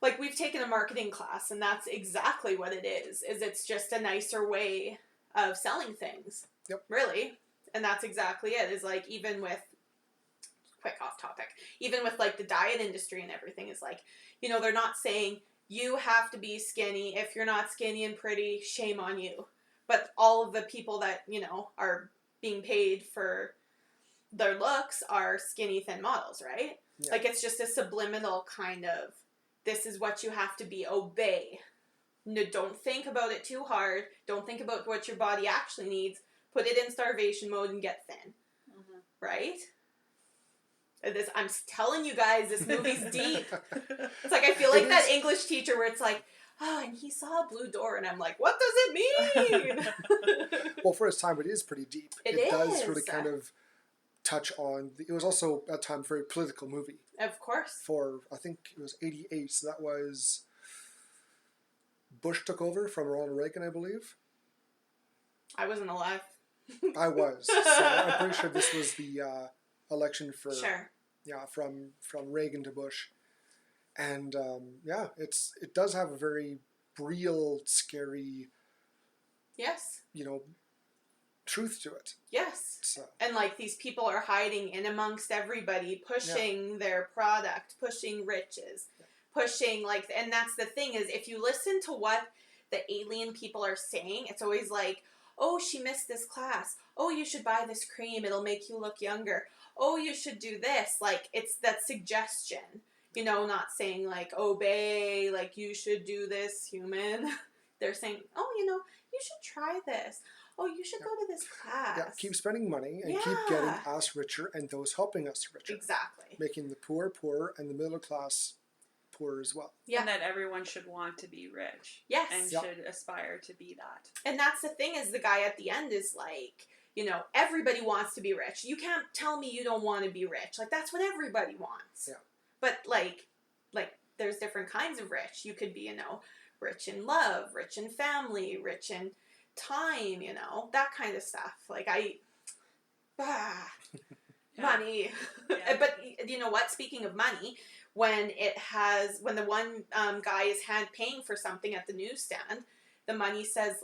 [SPEAKER 2] Like, we've taken a marketing class, and that's exactly what it is it's just a nicer way of selling things.
[SPEAKER 1] Yep.
[SPEAKER 2] Really. And that's exactly it, is, even with, quick off topic, even with, the diet industry and everything is, they're not saying, you have to be skinny. If you're not skinny and pretty, shame on you. But all of the people that, are being paid for their looks are skinny, thin models, right?
[SPEAKER 1] Yeah.
[SPEAKER 2] It's just a subliminal kind of, this is what you have to be, obey. No, don't think about it too hard. Don't think about what your body actually needs. Put it in starvation mode and get thin.
[SPEAKER 3] Mm-hmm.
[SPEAKER 2] Right? I'm telling you guys, this movie's deep. It's I feel like that English teacher where it's and he saw a blue door, and I'm like, what does it mean?
[SPEAKER 1] Well, for its time, it is pretty deep.
[SPEAKER 2] It
[SPEAKER 1] does
[SPEAKER 2] is.
[SPEAKER 1] really kind of touch on... It was also, at the time, a very political movie.
[SPEAKER 2] Of course.
[SPEAKER 1] For, I think it was 88, so that was... Bush took over from Ronald Reagan, I believe.
[SPEAKER 2] I wasn't alive.
[SPEAKER 1] I was. So I'm pretty sure this was the election for...
[SPEAKER 2] Sure.
[SPEAKER 1] Yeah, from Reagan to Bush. And, it does have a very real, scary...
[SPEAKER 2] Yes.
[SPEAKER 1] Truth to it.
[SPEAKER 2] Yes.
[SPEAKER 1] So.
[SPEAKER 2] And these people are hiding in amongst everybody, pushing their product, pushing riches, pushing and that's the thing is if you listen to what the alien people are saying, it's always oh, she missed this class. Oh, you should buy this cream. It'll make you look younger. Oh, you should do this. It's that suggestion, not saying obey, you should do this, human. They're saying, oh, you should try this. Oh, you should go to this class.
[SPEAKER 1] Yeah, keep spending money and keep getting us richer and those helping us richer.
[SPEAKER 2] Exactly.
[SPEAKER 1] Making the poor poorer and the middle class poorer as well.
[SPEAKER 2] Yeah.
[SPEAKER 3] And that everyone should want to be rich.
[SPEAKER 2] Yes.
[SPEAKER 3] And should aspire to be that.
[SPEAKER 2] And that's the thing is the guy at the end is everybody wants to be rich. You can't tell me you don't want to be rich. That's what everybody wants.
[SPEAKER 1] Yeah.
[SPEAKER 2] But there's different kinds of rich. You could be, rich in love, rich in family, rich in time, that kind of stuff. Money.
[SPEAKER 3] Yeah.
[SPEAKER 2] But you know what? Speaking of money, when the one guy is paying for something at the newsstand, the money says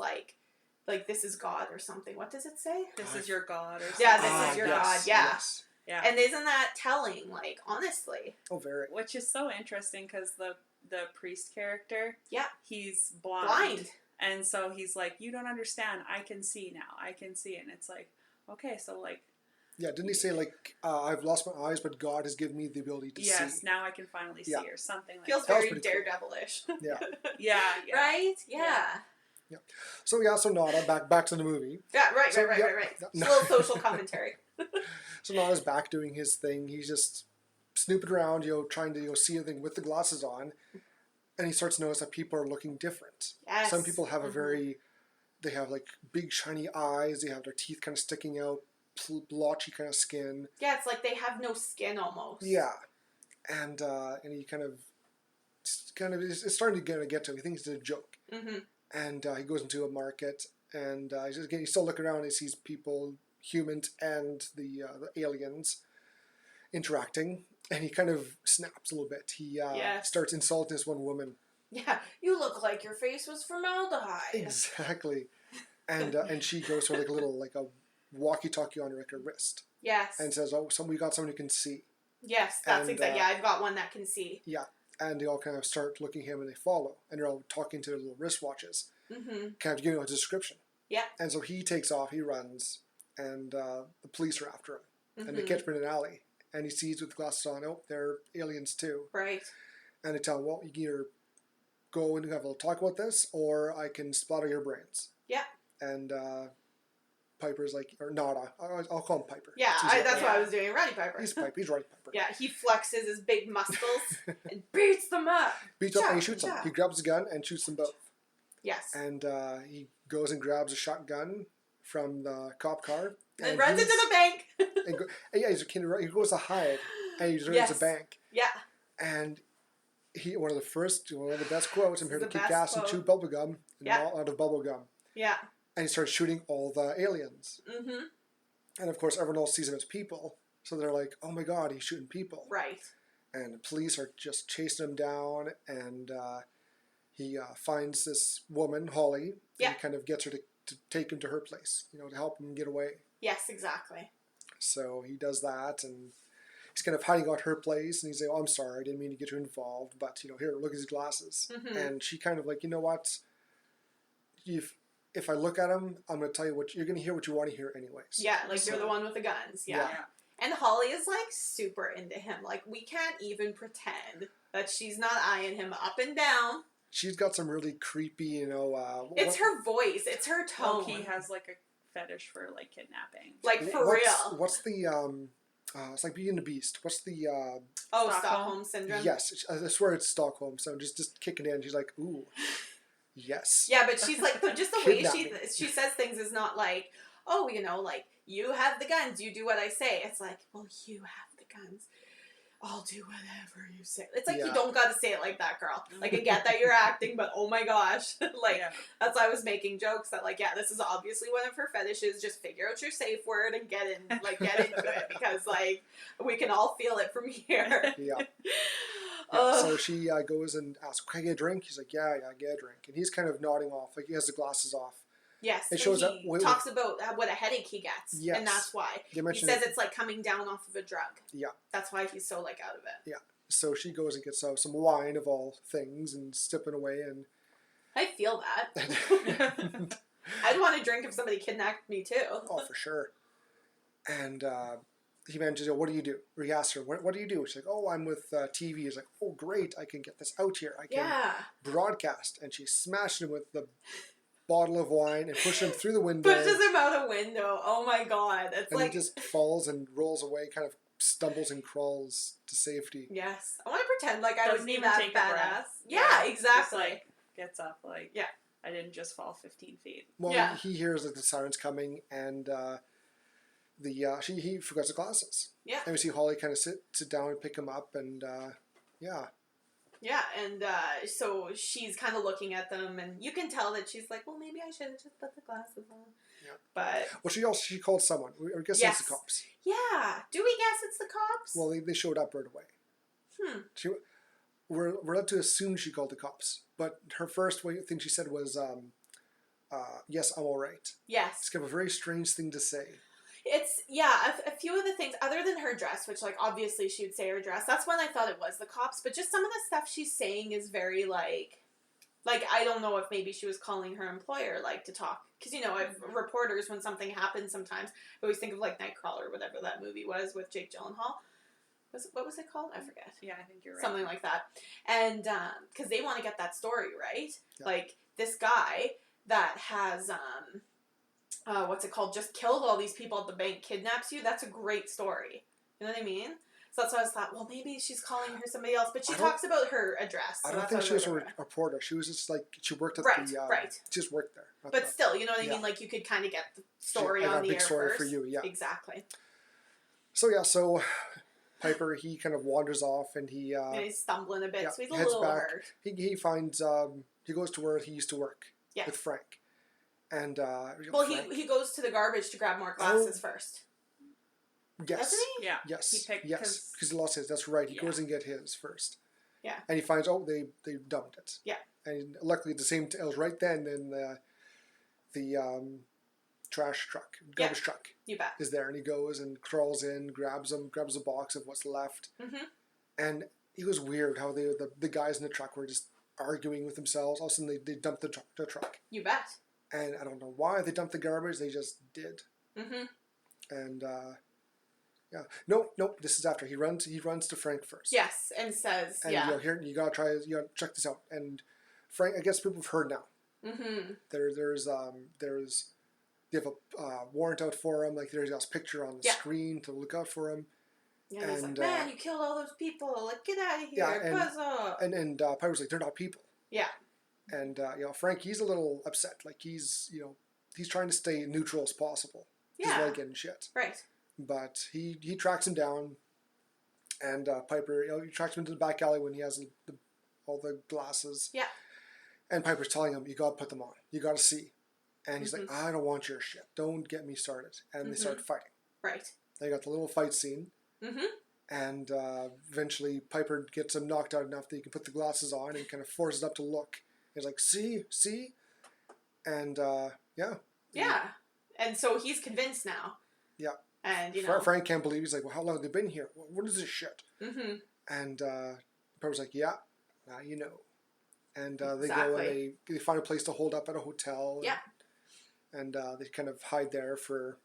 [SPEAKER 2] this is God or something. What does it say?
[SPEAKER 3] This is your God or something.
[SPEAKER 2] Yeah, this is your
[SPEAKER 1] yes,
[SPEAKER 2] God. Yeah.
[SPEAKER 1] Yes.
[SPEAKER 3] Yeah.
[SPEAKER 2] And isn't that telling? Honestly.
[SPEAKER 1] Oh, very.
[SPEAKER 3] Which is so interesting because the priest character, he's
[SPEAKER 2] Blind.
[SPEAKER 3] And so he's you don't understand. I can see now. I can see. And it's okay, so
[SPEAKER 1] Yeah, didn't he say, like, I've lost my eyes, but God has given me the ability to see?
[SPEAKER 3] Yes, now I can finally see, or something like
[SPEAKER 2] Feels
[SPEAKER 3] that.
[SPEAKER 2] very Daredevil-ish.
[SPEAKER 1] Yeah.
[SPEAKER 3] Yeah.
[SPEAKER 2] Right? Yeah.
[SPEAKER 1] So Nada, back to the movie.
[SPEAKER 2] Yeah, right.
[SPEAKER 1] No.
[SPEAKER 2] A little social commentary.
[SPEAKER 1] So Nada's back doing his thing. He's just snooping around, trying to see everything with the glasses on. And he starts to notice that people are looking different.
[SPEAKER 2] Yes.
[SPEAKER 1] Some people have they have like big shiny eyes. They have their teeth kind of sticking out, blotchy kind of skin.
[SPEAKER 2] Yeah, it's like they have no skin almost.
[SPEAKER 1] Yeah. And he kind of it's starting to get to him. He thinks it's a joke.
[SPEAKER 2] Mm-hmm.
[SPEAKER 1] And he goes into a market, and he's still looking around. And he sees people, humans and the aliens, interacting, and he kind of snaps a little bit. He starts insulting this one woman.
[SPEAKER 2] Yeah, you look like your face was formaldehyde.
[SPEAKER 1] Exactly, and she goes for like a walkie-talkie on her wrist.
[SPEAKER 2] Yes.
[SPEAKER 1] And says, "Oh, we got someone who can see."
[SPEAKER 2] Yes, that's exactly. Yeah, I've got one that can see.
[SPEAKER 1] Yeah. And they all kind of start looking at him and they follow. And they're all talking to their little wristwatches. Mm-hmm. Kind of giving a description.
[SPEAKER 2] Yeah.
[SPEAKER 1] And so he takes off, he runs, and the police are after him. Mm-hmm. And they catch him in an alley. And he sees with the glasses on, oh, they're aliens too.
[SPEAKER 2] Right.
[SPEAKER 1] And they tell him, well, you can either go and have a little talk about this, or I can splatter your brains.
[SPEAKER 2] Yeah.
[SPEAKER 1] And Piper's like, or Nada. I'll call him Piper.
[SPEAKER 2] Yeah, that's what I was doing. Roddy Piper.
[SPEAKER 1] He's Piper. He's Roddy Piper.
[SPEAKER 2] Yeah, he flexes his big muscles and beats them up.
[SPEAKER 1] And he shoots them. He grabs his gun and shoots them both.
[SPEAKER 2] Yes.
[SPEAKER 1] And he goes and grabs a shotgun from the cop car.
[SPEAKER 2] And runs into the bank.
[SPEAKER 1] He's a kid. He goes to hide, and he runs the bank.
[SPEAKER 2] Yeah.
[SPEAKER 1] And one of the best quotes. I'm here to kick ass and chew bubblegum and all out of bubblegum.
[SPEAKER 2] Yeah.
[SPEAKER 1] And he starts shooting all the aliens. Mm-hmm. And of course, everyone else sees him as people. So they're like, oh my God, he's shooting people.
[SPEAKER 2] Right.
[SPEAKER 1] And the police are just chasing him down. And he finds this woman, Holly.
[SPEAKER 2] Yeah.
[SPEAKER 1] And he kind of gets her to take him to her place, to help him get away.
[SPEAKER 2] Yes, exactly.
[SPEAKER 1] So he does that. And he's kind of hiding out her place. And he's like, oh, I'm sorry. I didn't mean to get you involved. But, here, look at his glasses. Mm-hmm. And she kind of like, you know what? If I look at him, I'm going to tell you you're going to hear what you want to hear anyways.
[SPEAKER 2] Yeah, like you're the one with the guns. Yeah. And Holly is like super into him. Like we can't even pretend that she's not eyeing him up and down.
[SPEAKER 1] She's got some really creepy,
[SPEAKER 2] it's her voice. It's her tone.
[SPEAKER 3] He has like a fetish for like kidnapping.
[SPEAKER 2] Like for real.
[SPEAKER 1] What's the it's like Beauty and the Beast. What's the
[SPEAKER 2] Stockholm syndrome?
[SPEAKER 1] Yes, I swear it's Stockholm. So just kicking in. She's like, ooh. Yes.
[SPEAKER 2] Yeah, but she's like, just the way she says things is not like, oh, like, you have the guns, you do what I say. It's like, well, you have the guns. I'll do whatever you say. It's like, you don't got to say it like that, girl. Like, I get that you're acting, but oh my gosh. That's why I was making jokes that, like, this is obviously one of her fetishes. Just figure out your safe word and get into it because, like, we can all feel it from here.
[SPEAKER 1] Yeah. So she goes and asks, can I get a drink? He's like, yeah, get a drink. And he's kind of nodding off, like he has the glasses off.
[SPEAKER 2] Yes,
[SPEAKER 1] it shows
[SPEAKER 2] and he talks about what a headache he gets. Yes. And that's why. He says it's like coming down off of a drug. Yeah. That's why he's so, like, out of it.
[SPEAKER 1] Yeah. So she goes and gets some wine of all things and sipping away. And
[SPEAKER 2] I feel that. I'd want a drink if somebody kidnapped me, too.
[SPEAKER 1] Oh, for sure. And he mentions, what do you do? Or he asks her, what do you do? She's like, oh, I'm with TV. He's like, oh, great. I can get this out here. I can broadcast. And she smashed him with the bottle of wine and pushed him through the window.
[SPEAKER 2] Pushes him out a window. Oh, my God. It's
[SPEAKER 1] and he just falls and rolls away, kind of stumbles and crawls to safety.
[SPEAKER 2] Yes. I want to pretend like I wasn't even that badass. Yeah, exactly.
[SPEAKER 3] Just, like, gets up, like, I didn't just fall 15 feet.
[SPEAKER 1] Well, he hears like the sirens coming, and he forgets the glasses. Yeah. And we see Holly kind of sit down and pick him up, and
[SPEAKER 2] Yeah, and so she's kind of looking at them, and you can tell that she's like, well, maybe I should have just put the glasses on. Yeah. But
[SPEAKER 1] she called someone. I guess it's the cops.
[SPEAKER 2] Yeah. Do we guess it's the cops?
[SPEAKER 1] Well, they showed up right away. We're allowed to assume she called the cops, but her first thing she said was, yes, I'm all right.
[SPEAKER 2] Yes.
[SPEAKER 1] It's kind of a very strange thing to say.
[SPEAKER 2] It's, a few of the things, other than her dress, which, like, obviously she would say her dress, that's when I thought it was the cops, but just some of the stuff she's saying is very, like Like, I don't know if maybe she was calling her employer, like, to talk. Because, you know, if reporters, when something happens sometimes, I always think of, like, Nightcrawler, whatever that movie was with Jake Gyllenhaal. What was it called? I forget.
[SPEAKER 3] Yeah, I think you're right.
[SPEAKER 2] Something like that. And, because they want to get that story, right?
[SPEAKER 1] Yeah.
[SPEAKER 2] Like, this guy that has, what's it called, just killed all these people at the bank, kidnaps you, that's a great story. You know what I mean? So that's why I thought, well, maybe she's calling her somebody else. But she talks about her address. So
[SPEAKER 1] I don't think she was a reporter. She was just like, she worked at
[SPEAKER 2] right,
[SPEAKER 1] the...
[SPEAKER 2] right.
[SPEAKER 1] She just worked there.
[SPEAKER 2] But still, you know what I mean? Like, you could kind of get the story on the air first. I got a big story
[SPEAKER 1] for you, yeah.
[SPEAKER 2] Exactly.
[SPEAKER 1] So, yeah, so Piper, he kind of wanders off and he...
[SPEAKER 2] and he's stumbling a bit,
[SPEAKER 1] yeah,
[SPEAKER 2] so he's a little
[SPEAKER 1] back.
[SPEAKER 2] hurt.
[SPEAKER 1] He finds... he goes to where he used to work with Frank. And,
[SPEAKER 2] well, he goes to the garbage to grab more glasses first.
[SPEAKER 1] Yes.
[SPEAKER 2] Doesn't he?
[SPEAKER 3] Yeah.
[SPEAKER 1] Yes. Yes. Because he lost his. That's right. He goes and get his first.
[SPEAKER 2] Yeah.
[SPEAKER 1] And he finds, they dumped it.
[SPEAKER 2] Yeah.
[SPEAKER 1] And luckily, at the same time, it was right then, and the trash truck, garbage truck,
[SPEAKER 2] you bet,
[SPEAKER 1] is there, and he goes and crawls in, grabs a box of what's left, and it was weird how the guys in the truck were just arguing with themselves. All of a sudden, they dumped the truck.
[SPEAKER 2] You bet.
[SPEAKER 1] And I don't know why they dumped the garbage. They just did. And yeah, no, this is after he runs to Frank first.
[SPEAKER 2] Yes, and says,
[SPEAKER 1] and here you gotta check this out. And Frank, I guess people have heard now. There's they have a warrant out for him. Like there's a picture on the screen to look out for him.
[SPEAKER 2] Yeah, and he's like, man, you killed all those people. Like, get out of here, buzz up.
[SPEAKER 1] And Piper's like, they're not people.
[SPEAKER 2] Yeah.
[SPEAKER 1] And Frank, he's a little upset. Like he's trying to stay neutral as possible.
[SPEAKER 2] Yeah.
[SPEAKER 1] He's really getting shit.
[SPEAKER 2] Right.
[SPEAKER 1] But he tracks him down, and Piper, he tracks him into the back alley when he has all the glasses.
[SPEAKER 2] Yeah.
[SPEAKER 1] And Piper's telling him, you got to put them on. You got to see. And he's like, I don't want your shit. Don't get me started. And they start fighting.
[SPEAKER 2] Right.
[SPEAKER 1] They got the little fight scene. And eventually Piper gets him knocked out enough that he can put the glasses on and kind of forces up to look. He's like, see? And yeah.
[SPEAKER 2] Yeah. And so he's convinced now.
[SPEAKER 1] Yeah.
[SPEAKER 2] And,
[SPEAKER 1] Frank can't believe. He's like, well, how long have they been here? What is this shit? And Piper's like, yeah, now you know. And they go and they find a place to hold up at a hotel.
[SPEAKER 2] Yeah.
[SPEAKER 1] And they kind of hide there for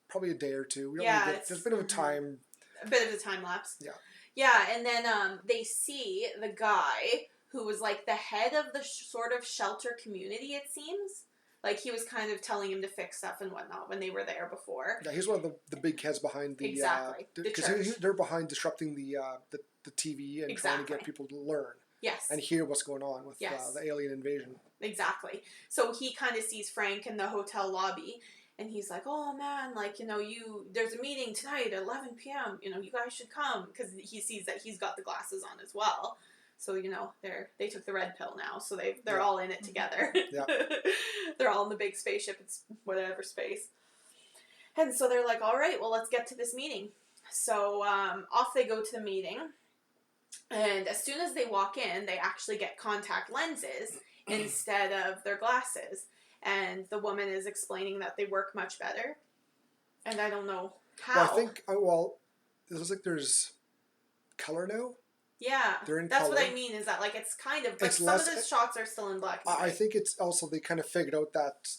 [SPEAKER 1] probably a day or two. There's a bit of a time.
[SPEAKER 2] A bit of a time lapse.
[SPEAKER 1] Yeah.
[SPEAKER 2] Yeah, and then they see the guy who was like the head of the sort of shelter community, it seems. Like, he was kind of telling him to fix stuff and whatnot when they were there before.
[SPEAKER 1] Yeah, he's one of the big heads behind the...
[SPEAKER 2] Exactly.
[SPEAKER 1] Because they're behind disrupting the TV and trying to get people to learn.
[SPEAKER 2] Yes.
[SPEAKER 1] And hear what's going on with the alien invasion.
[SPEAKER 2] Exactly. So he kind of sees Frank in the hotel lobby, and he's like, oh, man, like, there's a meeting tonight at 11 p.m. You guys should come. Because he sees that he's got the glasses on as well. So, they took the red pill now, so they're all in it together.
[SPEAKER 1] Yeah.
[SPEAKER 2] They're all in the big spaceship. It's whatever space. And so they're like, all right, well, let's get to this meeting. So off they go to the meeting. And as soon as they walk in, they actually get contact lenses instead of their glasses. And the woman is explaining that they work much better. And I don't know how.
[SPEAKER 1] Well, I think, it looks like there's color now.
[SPEAKER 2] Yeah, that's
[SPEAKER 1] color.
[SPEAKER 2] What I mean is that, like, it's kind of, like, some of the shots are still in black and white.
[SPEAKER 1] I think it's also, they kind of figured out that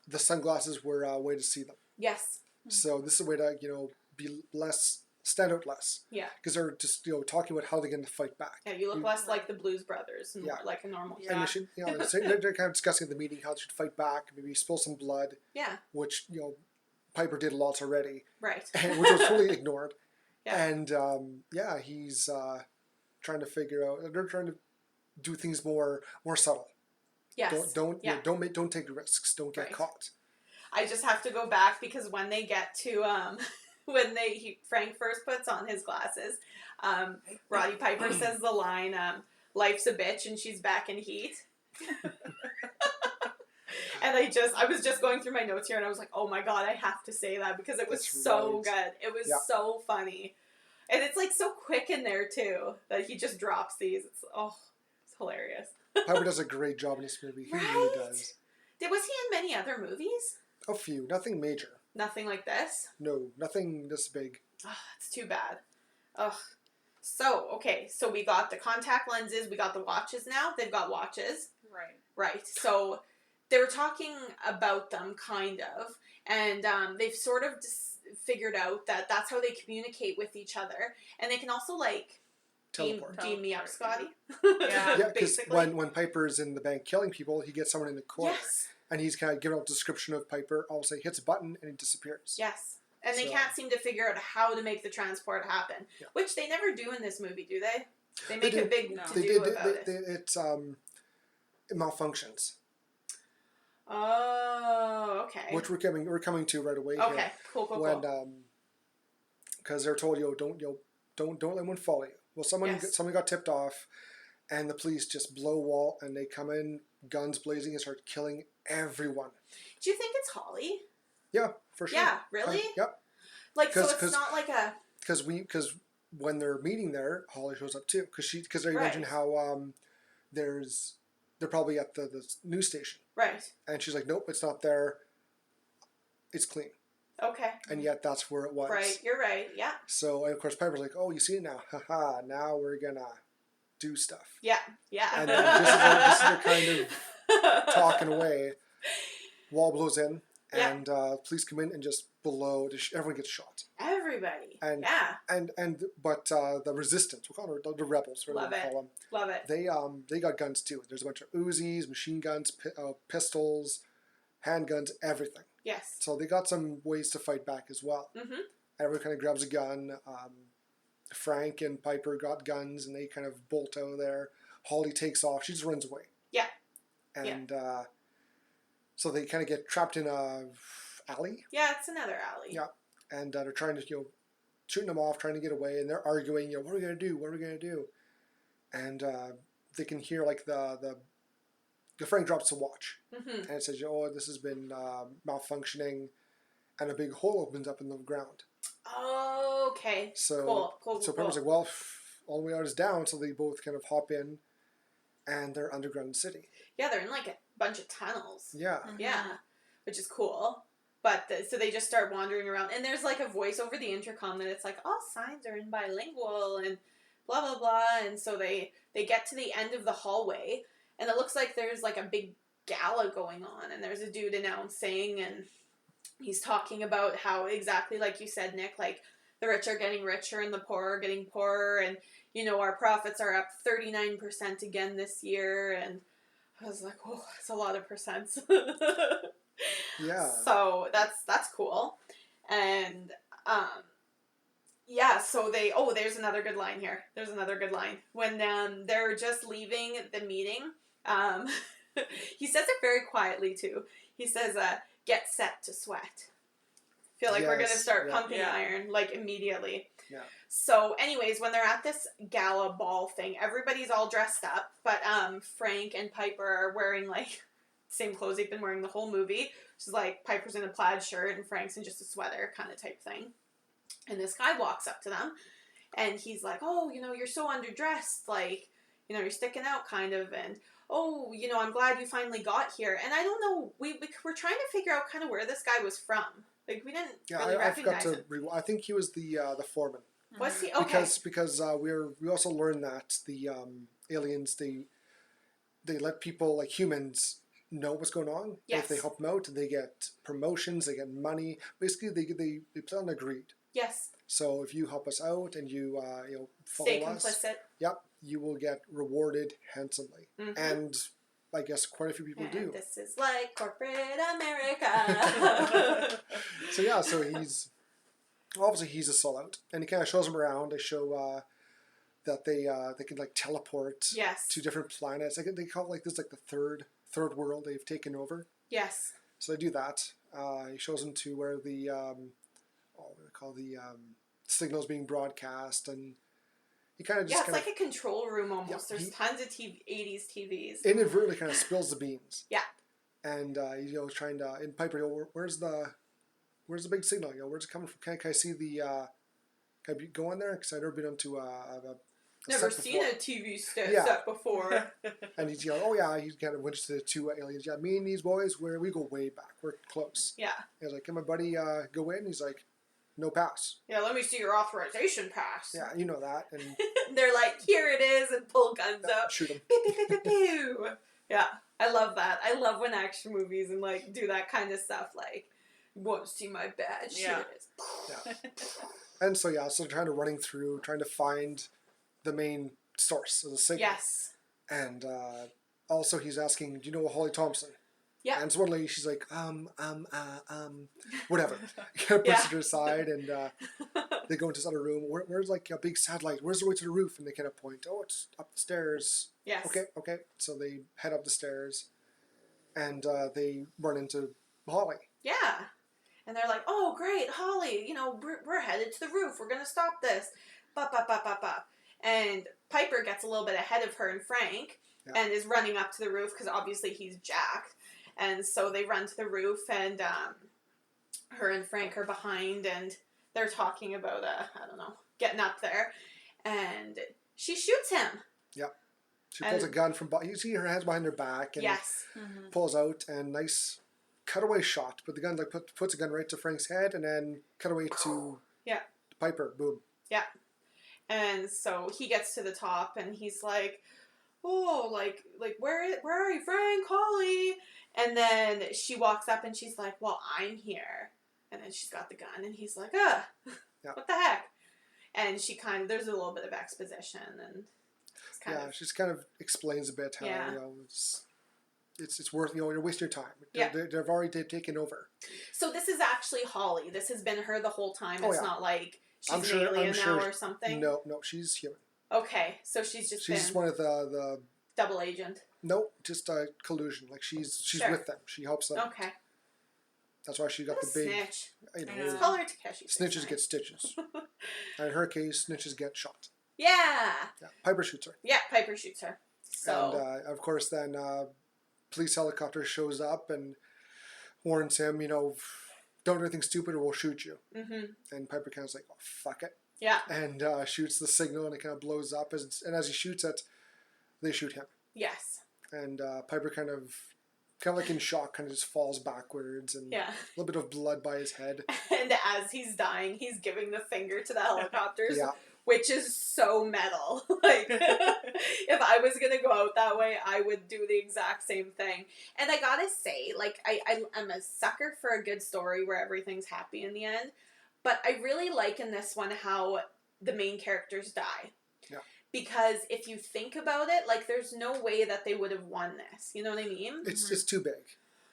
[SPEAKER 1] the sunglasses were a way to see them.
[SPEAKER 2] Yes.
[SPEAKER 1] So this is a way to, be less, stand out less.
[SPEAKER 2] Yeah.
[SPEAKER 1] Because they're just, talking about how they're going to fight back.
[SPEAKER 2] Yeah, you look less like the Blues Brothers and more like a normal hero.
[SPEAKER 1] And they're kind of discussing at the meeting how they should fight back, maybe spill some blood.
[SPEAKER 2] Yeah.
[SPEAKER 1] Which, Piper did lots already.
[SPEAKER 2] Right.
[SPEAKER 1] Which was totally ignored.
[SPEAKER 2] Yeah.
[SPEAKER 1] And, he's... trying to figure out. They're trying to do things more subtle.
[SPEAKER 2] Yes.
[SPEAKER 1] Don't take risks. Don't get caught.
[SPEAKER 2] I just have to go back because when they get to when Frank first puts on his glasses, Roddy Piper says the line, "Life's a bitch and she's back in heat." And I was just going through my notes here and I was like, oh my god, I have to say that because it was so good. It was so funny. And it's, like, so quick in there, too, that he just drops these. It's hilarious.
[SPEAKER 1] Piper does a great job in this movie. He really does.
[SPEAKER 2] Was he in many other movies?
[SPEAKER 1] A few. Nothing major.
[SPEAKER 2] Nothing like this?
[SPEAKER 1] No, nothing this big.
[SPEAKER 2] Oh, it's too bad. Ugh. So, okay. So we got the contact lenses. We got the watches now. They've got watches. Right. So they were talking about them, kind of, and they've sort of figured out that that's how they communicate with each other, and they can also like beam me up, Scotty.
[SPEAKER 1] Yeah, because when Piper's in the bank killing people, he gets someone in the corner, and he's kind of giving out a description of Piper. All of a sudden, he hits a button and he disappears.
[SPEAKER 2] Yes, and they can't seem to figure out how to make the transport happen, which they never do in this movie, do they? They make a big to-do about it.
[SPEAKER 1] It malfunctions.
[SPEAKER 2] Oh, okay.
[SPEAKER 1] Which we're coming to right away.
[SPEAKER 2] Okay,
[SPEAKER 1] here.
[SPEAKER 2] cool.
[SPEAKER 1] When because they're told, don't let anyone follow you. Well, someone got tipped off, and the police just blow wall, and they come in, guns blazing, and start killing everyone.
[SPEAKER 2] Do you think it's Holly?
[SPEAKER 1] Yeah, for sure.
[SPEAKER 2] Yeah, really?
[SPEAKER 1] Yep.
[SPEAKER 2] Like, so it's not like a...
[SPEAKER 1] Because when they're meeting there, Holly shows up too. Because they mentioned how they're probably at the news station.
[SPEAKER 2] Right.
[SPEAKER 1] And she's like, nope, it's not there. It's clean.
[SPEAKER 2] Okay.
[SPEAKER 1] And yet that's where it was.
[SPEAKER 2] Right, you're right, yeah.
[SPEAKER 1] So, and of course, Piper's like, oh, you see it now. Haha, now we're going to do stuff.
[SPEAKER 2] Yeah.
[SPEAKER 1] And then this is their kind of talking away. Wall blows in, and police come in and just everyone gets shot.
[SPEAKER 2] Everybody.
[SPEAKER 1] And, But the resistance, we'll call them the rebels.
[SPEAKER 2] Love it.
[SPEAKER 1] They got guns too. There's a bunch of Uzis, machine guns, pistols, handguns, everything.
[SPEAKER 2] Yes.
[SPEAKER 1] So they got some ways to fight back as well. Mm-hmm. Everyone kind of grabs a gun. Frank and Piper got guns, and they kind of bolt out of there. Holly takes off. She just runs away.
[SPEAKER 2] Yeah.
[SPEAKER 1] And so they kind of get trapped in a alley.
[SPEAKER 2] Yeah, it's another alley.
[SPEAKER 1] Yeah. And they're trying to, shooting them off, trying to get away, and they're arguing, what are we going to do? What are we going to do? And they can hear, like, the Frank drops the watch, and it says, this has been malfunctioning, and a big hole opens up in the ground.
[SPEAKER 2] Oh, okay.
[SPEAKER 1] So,
[SPEAKER 2] cool.
[SPEAKER 1] Pepper's like, well, all the way out is down, so they both kind of hop in, and they're underground city.
[SPEAKER 2] Yeah, they're in, like, a bunch of tunnels.
[SPEAKER 1] Yeah.
[SPEAKER 2] Mm-hmm. Yeah, which is cool. But, so they just start wandering around, and there's, like, a voice over the intercom that it's like, all signs are in bilingual, and blah, blah, blah, and so they get to the end of the hallway, and it looks like there's, like, a big gala going on, and there's a dude announcing, and he's talking about how, exactly like you said, Nick, like, the rich are getting richer and the poor are getting poorer, and, our profits are up 39% again this year, and I was like, oh, that's a lot of percents.
[SPEAKER 1] Yeah.
[SPEAKER 2] So, that's cool. And, so there's another good line here. There's another good line. When they're just leaving the meeting, he says it very quietly, too. He says, get set to sweat. Feel like we're going to start pumping iron, like, immediately.
[SPEAKER 1] Yeah.
[SPEAKER 2] So, anyways, when they're at this gala ball thing, everybody's all dressed up, but Frank and Piper are wearing, like, same clothes they've been wearing the whole movie. Which is, like, Piper's in a plaid shirt and Frank's in just a sweater kind of type thing. And this guy walks up to them, and he's like, oh, you're so underdressed, like, you're sticking out kind of, and, oh, I'm glad you finally got here. And I don't know, we're trying to figure out kind of where this guy was from. Like, we didn't really recognize him.
[SPEAKER 1] I think he was the foreman.
[SPEAKER 2] Was he? Okay.
[SPEAKER 1] Because we also learned that the aliens, they let people, like humans, know what's going on.
[SPEAKER 2] Yes.
[SPEAKER 1] If they help them out, they get promotions, they get money. Basically, they plan on greed.
[SPEAKER 2] Yes.
[SPEAKER 1] So if you help us out and you follow
[SPEAKER 2] Stay
[SPEAKER 1] us,
[SPEAKER 2] complicit.
[SPEAKER 1] Yep, you will get rewarded handsomely. Mm-hmm. And I guess quite a few people do.
[SPEAKER 2] This is like corporate America.
[SPEAKER 1] So he's obviously he's a sellout, and he kind of shows them around. They show that they can like teleport to different planets. They call it like this, like the third world they've taken over.
[SPEAKER 2] Yes.
[SPEAKER 1] So they do that. He shows them to where the signals being broadcast, and he kind of just
[SPEAKER 2] it's like a control room almost. There's tons of 80s TVs.
[SPEAKER 1] Inadvertently kind of spills the beans.
[SPEAKER 2] Yeah.
[SPEAKER 1] And trying to in Piper, where's the big signal? Where's it coming from? Can I see the? Can I go in there? Because I've never been onto a
[SPEAKER 2] never seen a TV set before.
[SPEAKER 1] And he's he kind of went to the two aliens. Yeah, me and these boys, we go way back. We're close.
[SPEAKER 2] Yeah.
[SPEAKER 1] And he's like, can my buddy go in? He's like, no pass.
[SPEAKER 2] Yeah, let me see your authorization pass.
[SPEAKER 1] Yeah, you know that. And
[SPEAKER 2] they're like, here it is, and pull guns out.
[SPEAKER 1] Shoot him.
[SPEAKER 2] Pew, pew, pew, pew, pew. Yeah, I love that. I love when action movies and like do that kind of stuff. Like, you want to see my badge?
[SPEAKER 3] Yeah.
[SPEAKER 1] Yeah. And so they're kind of running through, trying to find the main source of the signal.
[SPEAKER 2] Yes.
[SPEAKER 1] And also he's asking, do you know Holly Thompson?
[SPEAKER 2] Yeah.
[SPEAKER 1] And so one lady, she's like, whatever. Kind of puts it to her side, and they go into this other room. Where's like a big satellite? Where's the way to the roof? And they kind of point, oh, it's up the stairs.
[SPEAKER 2] Yes.
[SPEAKER 1] Okay. So they head up the stairs, and they run into Holly.
[SPEAKER 2] Yeah. And they're like, oh, great, Holly, you know, we're headed to the roof. We're going to stop this. Bop. And Piper gets a little bit ahead of her and Frank and is running up to the roof because obviously he's jacked. And so they run to the roof, and her and Frank are behind, and they're talking about, getting up there. And she shoots him.
[SPEAKER 1] Yep. She pulls a gun from... You see her hands behind her back, and pulls out, and nice cutaway shot. But the gun puts a gun right to Frank's head, and then cutaway to Piper. Boom.
[SPEAKER 2] Yeah. And so he gets to the top, and he's like, oh, like where are you, Frank, Holly? And then she walks up, and she's like, well, I'm here. And then she's got the gun, and he's like, what the heck? And she there's a little bit of exposition, and
[SPEAKER 1] she just kind of explains a bit how, it's worth, you're wasting your time. They've already taken over.
[SPEAKER 2] So this is actually Holly. This has been her the whole time. It's not like she's an alien now or something.
[SPEAKER 1] No, she's human.
[SPEAKER 2] Okay, so she's just
[SPEAKER 1] one of the
[SPEAKER 2] double agent.
[SPEAKER 1] No, just collusion. Like she's with them. She helps them.
[SPEAKER 2] Okay.
[SPEAKER 1] That's why she got the big
[SPEAKER 2] snitch.
[SPEAKER 1] It's
[SPEAKER 2] Call her Takeshi.
[SPEAKER 1] Snitches get stitches. And in her case, snitches get shot.
[SPEAKER 2] Yeah.
[SPEAKER 1] Piper shoots her.
[SPEAKER 2] Yeah, Piper shoots her. So
[SPEAKER 1] and of course then police helicopter shows up and warns him, don't do anything stupid or we'll shoot you. Mm-hmm. And Piper kind of like, oh, fuck it.
[SPEAKER 2] Yeah.
[SPEAKER 1] And shoots the signal, and it kind of blows up. And as he shoots it, they shoot him.
[SPEAKER 2] Yes.
[SPEAKER 1] And Piper kind of like in shock, kind of just falls backwards, and a little bit of blood by his head.
[SPEAKER 2] And as he's dying, he's giving the finger to the helicopters, which is so metal. Like, if I was going to go out that way, I would do the exact same thing. And I gotta say, like, I'm a sucker for a good story where everything's happy in the end. But I really like in this one how the main characters die.
[SPEAKER 1] Yeah.
[SPEAKER 2] Because if you think about it, like, there's no way that they would have won this. You know what I mean?
[SPEAKER 1] It's too big.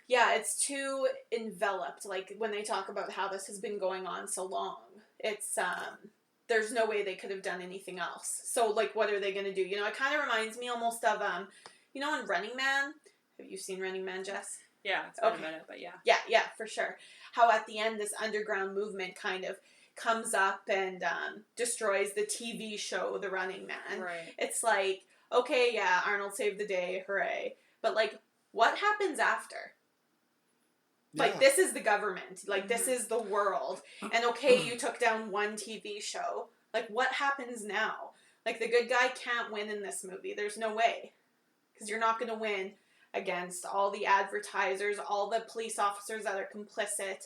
[SPEAKER 2] Yeah, it's too enveloped. Like, when they talk about how this has been going on so long, it's, there's no way they could have done anything else. So, like, what are they going to do? You know, it kind of reminds me almost of, in Running Man? Have you seen Running Man, Jess?
[SPEAKER 3] Yeah, it's been a minute, but yeah.
[SPEAKER 2] Yeah, for sure. How at the end, this underground movement kind of comes up and destroys the TV show, The Running Man.
[SPEAKER 3] Right.
[SPEAKER 2] It's like, okay, yeah, Arnold saved the day, hooray. But, like, what happens after? Yeah. Like, this is the government. Like, this is the world. And, okay, you took down one TV show. Like, what happens now? Like, the good guy can't win in this movie. There's no way. Because you're not going to win against all the advertisers, all the police officers that are complicit.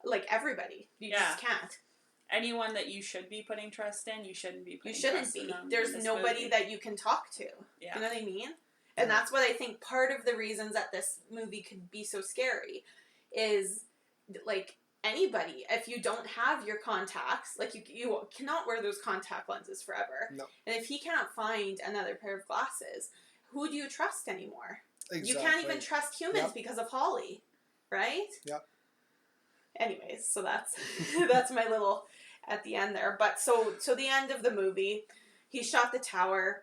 [SPEAKER 2] Like, everybody. You just can't.
[SPEAKER 3] Anyone that you should be putting trust in, you shouldn't be putting trust in them.
[SPEAKER 2] There's nobody that you can talk to. Yeah. You know what I mean? And that's what I think part of the reasons that this movie could be so scary is, like, anybody, if you don't have your contacts, like, you cannot wear those contact lenses forever. No. And if he can't find another pair of glasses, who do you trust anymore? Exactly. You can't even trust humans because of Holly, right?
[SPEAKER 1] Yep.
[SPEAKER 2] Anyways, so that's my little at the end there. But so the end of the movie, he shot the tower.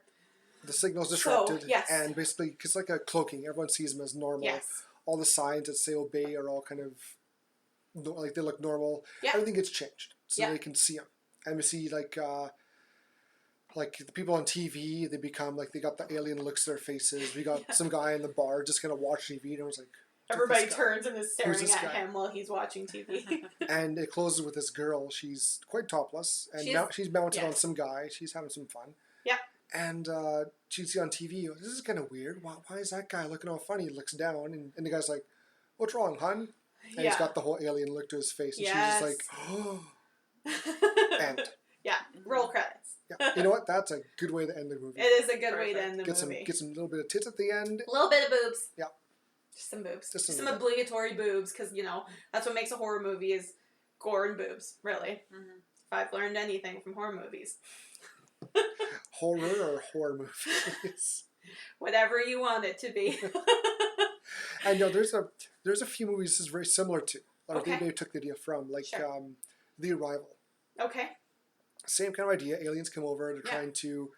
[SPEAKER 1] The signal's disrupted, and basically, because like a cloaking, everyone sees him as normal. Yes. All the signs that say obey are all kind of, like, they look normal. Yep. Everything gets changed, so they can see him. And we see, like the people on TV, they become, like, they got the alien looks to their faces. We got some guy in the bar just kind of watching TV, and it was like,
[SPEAKER 2] everybody turns and is staring at him while he's watching TV.
[SPEAKER 1] And it closes with this girl. She's quite topless, and she's mounted on some guy. She's having some fun.
[SPEAKER 2] Yeah.
[SPEAKER 1] And she'd see on TV, this is kind of weird. Why is that guy looking all funny? He looks down, and the guy's like, what's wrong, hun? And he's got the whole alien look to his face. And she's just like, oh. And.
[SPEAKER 2] Yeah, roll credits.
[SPEAKER 1] Yeah. You know what? That's a good way to end the movie.
[SPEAKER 2] It is a good way to end the movie.
[SPEAKER 1] Get some little bit of tits at the end.
[SPEAKER 2] A little bit of boobs.
[SPEAKER 1] Yeah.
[SPEAKER 2] Just some boobs.
[SPEAKER 1] Just
[SPEAKER 2] some obligatory boobs, because, you know, that's what makes a horror movie is gore and boobs, really. Mm-hmm. If I've learned anything from horror movies.
[SPEAKER 1] Horror or horror movies?
[SPEAKER 2] Whatever you want it to be.
[SPEAKER 1] I know there's a few movies this is very similar to.
[SPEAKER 2] Okay.
[SPEAKER 1] They took the idea from, like The Arrival.
[SPEAKER 2] Okay.
[SPEAKER 1] Same kind of idea. Aliens come over. They're trying to,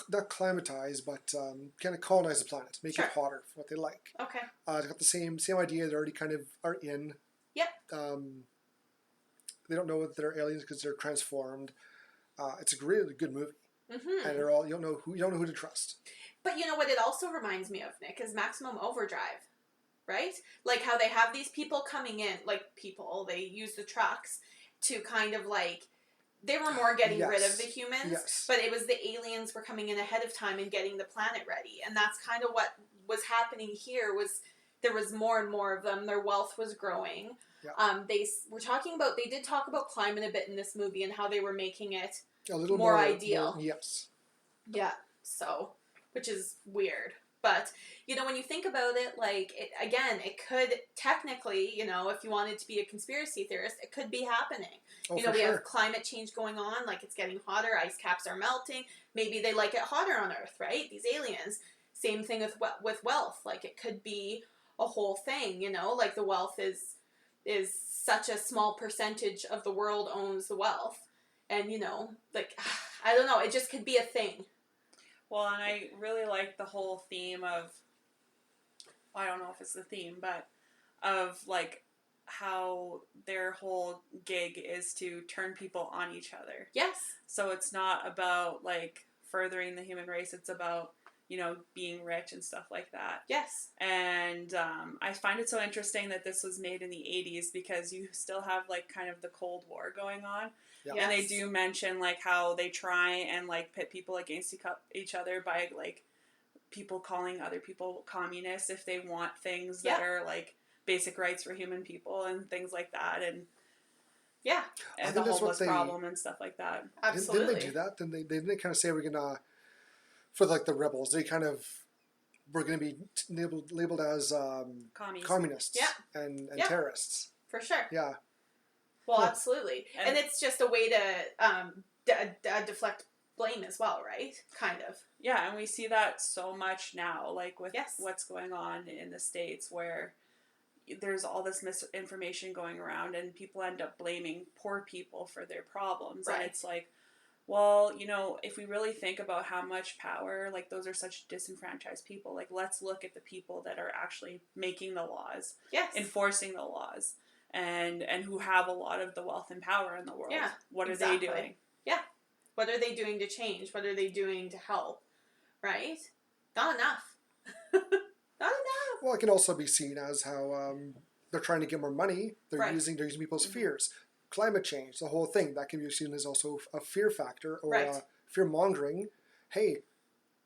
[SPEAKER 1] not climatize, but kind of colonize the planet, make it hotter for what they like.
[SPEAKER 2] Okay.
[SPEAKER 1] They've got the same idea. They already kind of are in.
[SPEAKER 2] Yep.
[SPEAKER 1] They don't know that they're aliens because they're transformed. It's a really good movie, and they're all you don't know who to trust.
[SPEAKER 2] But you know what? It also reminds me of, Nick, is Maximum Overdrive, right? Like how they have these people coming in, they use the trucks to kind of like. They were more getting rid of the humans, but it was the aliens were coming in ahead of time and getting the planet ready. And that's kind of what was happening here was there was more and more of them. Their wealth was growing. Yeah. They did talk about climate a bit in this movie and how they were making it
[SPEAKER 1] a little
[SPEAKER 2] more ideal.
[SPEAKER 1] Yes.
[SPEAKER 2] Yeah. So, which is weird. But, you know, when you think about it, like, it could technically, you know, if you wanted to be a conspiracy theorist, it could be happening.
[SPEAKER 1] Oh,
[SPEAKER 2] you know, we have climate change going on, like it's getting hotter, ice caps are melting. Maybe they like it hotter on Earth, right? These aliens. Same thing with wealth. Like, it could be a whole thing, you know? Like, the wealth is such a small percentage of the world owns the wealth. And, you know, like, I don't know. It just could be a thing.
[SPEAKER 3] Well, and I really like the whole theme of, I don't know if it's the theme, but of, like, how their whole gig is to turn people on each other.
[SPEAKER 2] Yes.
[SPEAKER 3] So it's not about, like, furthering the human race. It's about, you know, being rich and stuff like that.
[SPEAKER 2] Yes.
[SPEAKER 3] And I find it so interesting that this was made in the 80s because you still have, like, kind of the Cold War going on. Yeah. And they do mention, like, how they try and, like, pit people against each other by, like, people calling other people communists if they want things that are, like, basic rights for human people and things like that. And and the homeless problem and stuff like that.
[SPEAKER 2] Absolutely.
[SPEAKER 1] Didn't they do that? Didn't they kind of say we're going to, for, like, the rebels, we're going to be labeled as communists and terrorists.
[SPEAKER 2] For sure.
[SPEAKER 1] Yeah.
[SPEAKER 2] Well, absolutely. And it's just a way to deflect blame as well, right? Kind of.
[SPEAKER 3] Yeah, and we see that so much now, like with what's going on in the States where there's all this misinformation going around and people end up blaming poor people for their problems. Right. And it's like, well, you know, if we really think about how much power, like those are such disenfranchised people, like let's look at the people that are actually making the laws, enforcing the laws. And who have a lot of the wealth and power in the world. Yeah, what are they doing?
[SPEAKER 2] Yeah. What are they doing to change? What are they doing to help? Right? Not enough. Not enough.
[SPEAKER 1] Well, it can also be seen as how they're trying to get more money. They're using people's fears. Climate change, the whole thing, that can be seen as also a fear factor or fear mongering. Hey,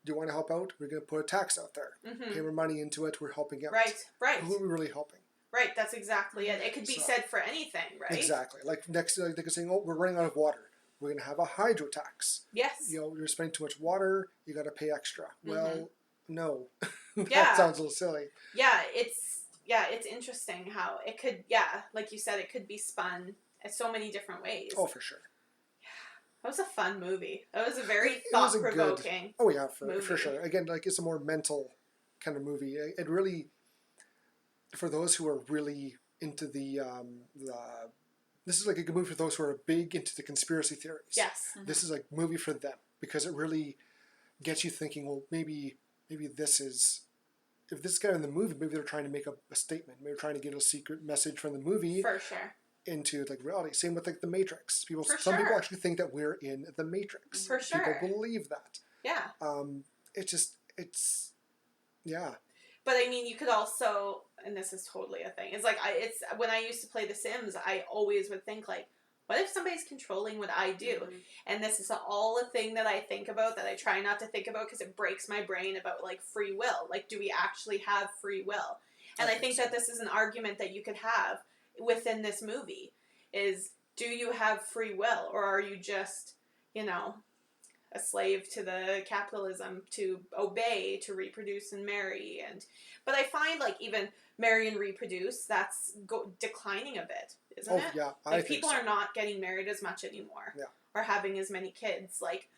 [SPEAKER 1] do you want to help out? We're going to put a tax out there. Pay more money into it. We're helping out.
[SPEAKER 2] Right.
[SPEAKER 1] Who are we really helping?
[SPEAKER 2] Right, that's exactly it. It could be said for anything, right?
[SPEAKER 1] Exactly. Like next, they could say, "Oh, we're running out of water. We're going to have a hydro tax."
[SPEAKER 2] Yes.
[SPEAKER 1] You know, you're spending too much water. You got to pay extra. Well, no, that sounds a little silly.
[SPEAKER 2] Yeah, it's interesting how it could. Yeah, like you said, it could be spun in so many different ways.
[SPEAKER 1] Oh, for sure.
[SPEAKER 2] Yeah, that was a fun movie. That was a very thought-provoking.
[SPEAKER 1] Oh yeah, for sure. Again, like it's a more mental kind of movie. It really. For those who are really into this is like a good movie for those who are big into the conspiracy theories.
[SPEAKER 2] Yes.
[SPEAKER 1] This is a movie for them because it really gets you thinking, well, maybe this is, if this guy in the movie, maybe they're trying to make a statement. Maybe they're trying to get a secret message from the movie.
[SPEAKER 2] For sure.
[SPEAKER 1] Into like reality. Same with like the Matrix. People
[SPEAKER 2] people
[SPEAKER 1] actually think that we're in the Matrix.
[SPEAKER 2] For sure.
[SPEAKER 1] People believe that.
[SPEAKER 2] Yeah.
[SPEAKER 1] It's yeah.
[SPEAKER 2] But I mean, you could also, and this is totally a thing. It's like when I used to play The Sims, I always would think like, what if somebody's controlling what I do? Mm-hmm. And this is all a thing that I think about that I try not to think about because it breaks my brain about like free will. Like, do we actually have free will? And I think that this is an argument that you could have within this movie is, do you have free will, or are you just, you know, a slave to the capitalism to obey, to reproduce and marry? But I find like even marry and reproduce, that's declining a bit, isn't it?
[SPEAKER 1] Yeah,
[SPEAKER 2] like people are not getting married as much anymore, or having as many kids. Like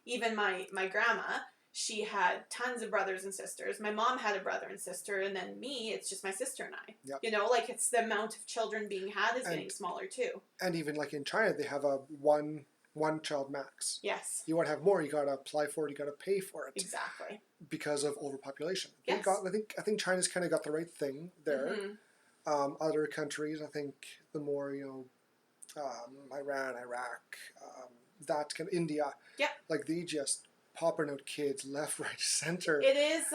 [SPEAKER 2] even my grandma, she had tons of brothers and sisters. My mom had a brother and sister, and then me, it's just my sister and I.
[SPEAKER 1] Yep.
[SPEAKER 2] You know, like it's the amount of children being had is getting smaller too.
[SPEAKER 1] And even like in China, they have a one child max.
[SPEAKER 2] Yes.
[SPEAKER 1] You want to have more, you got to apply for it, you got to pay for it.
[SPEAKER 2] Exactly.
[SPEAKER 1] Because of overpopulation.
[SPEAKER 2] Yes.
[SPEAKER 1] I think China's kind of got the right thing there. Mm-hmm. Other countries, I think the more, you know, Iran, Iraq, that kind of India.
[SPEAKER 2] Yep.
[SPEAKER 1] Like they just popping out kids left, right, center.
[SPEAKER 2] It is.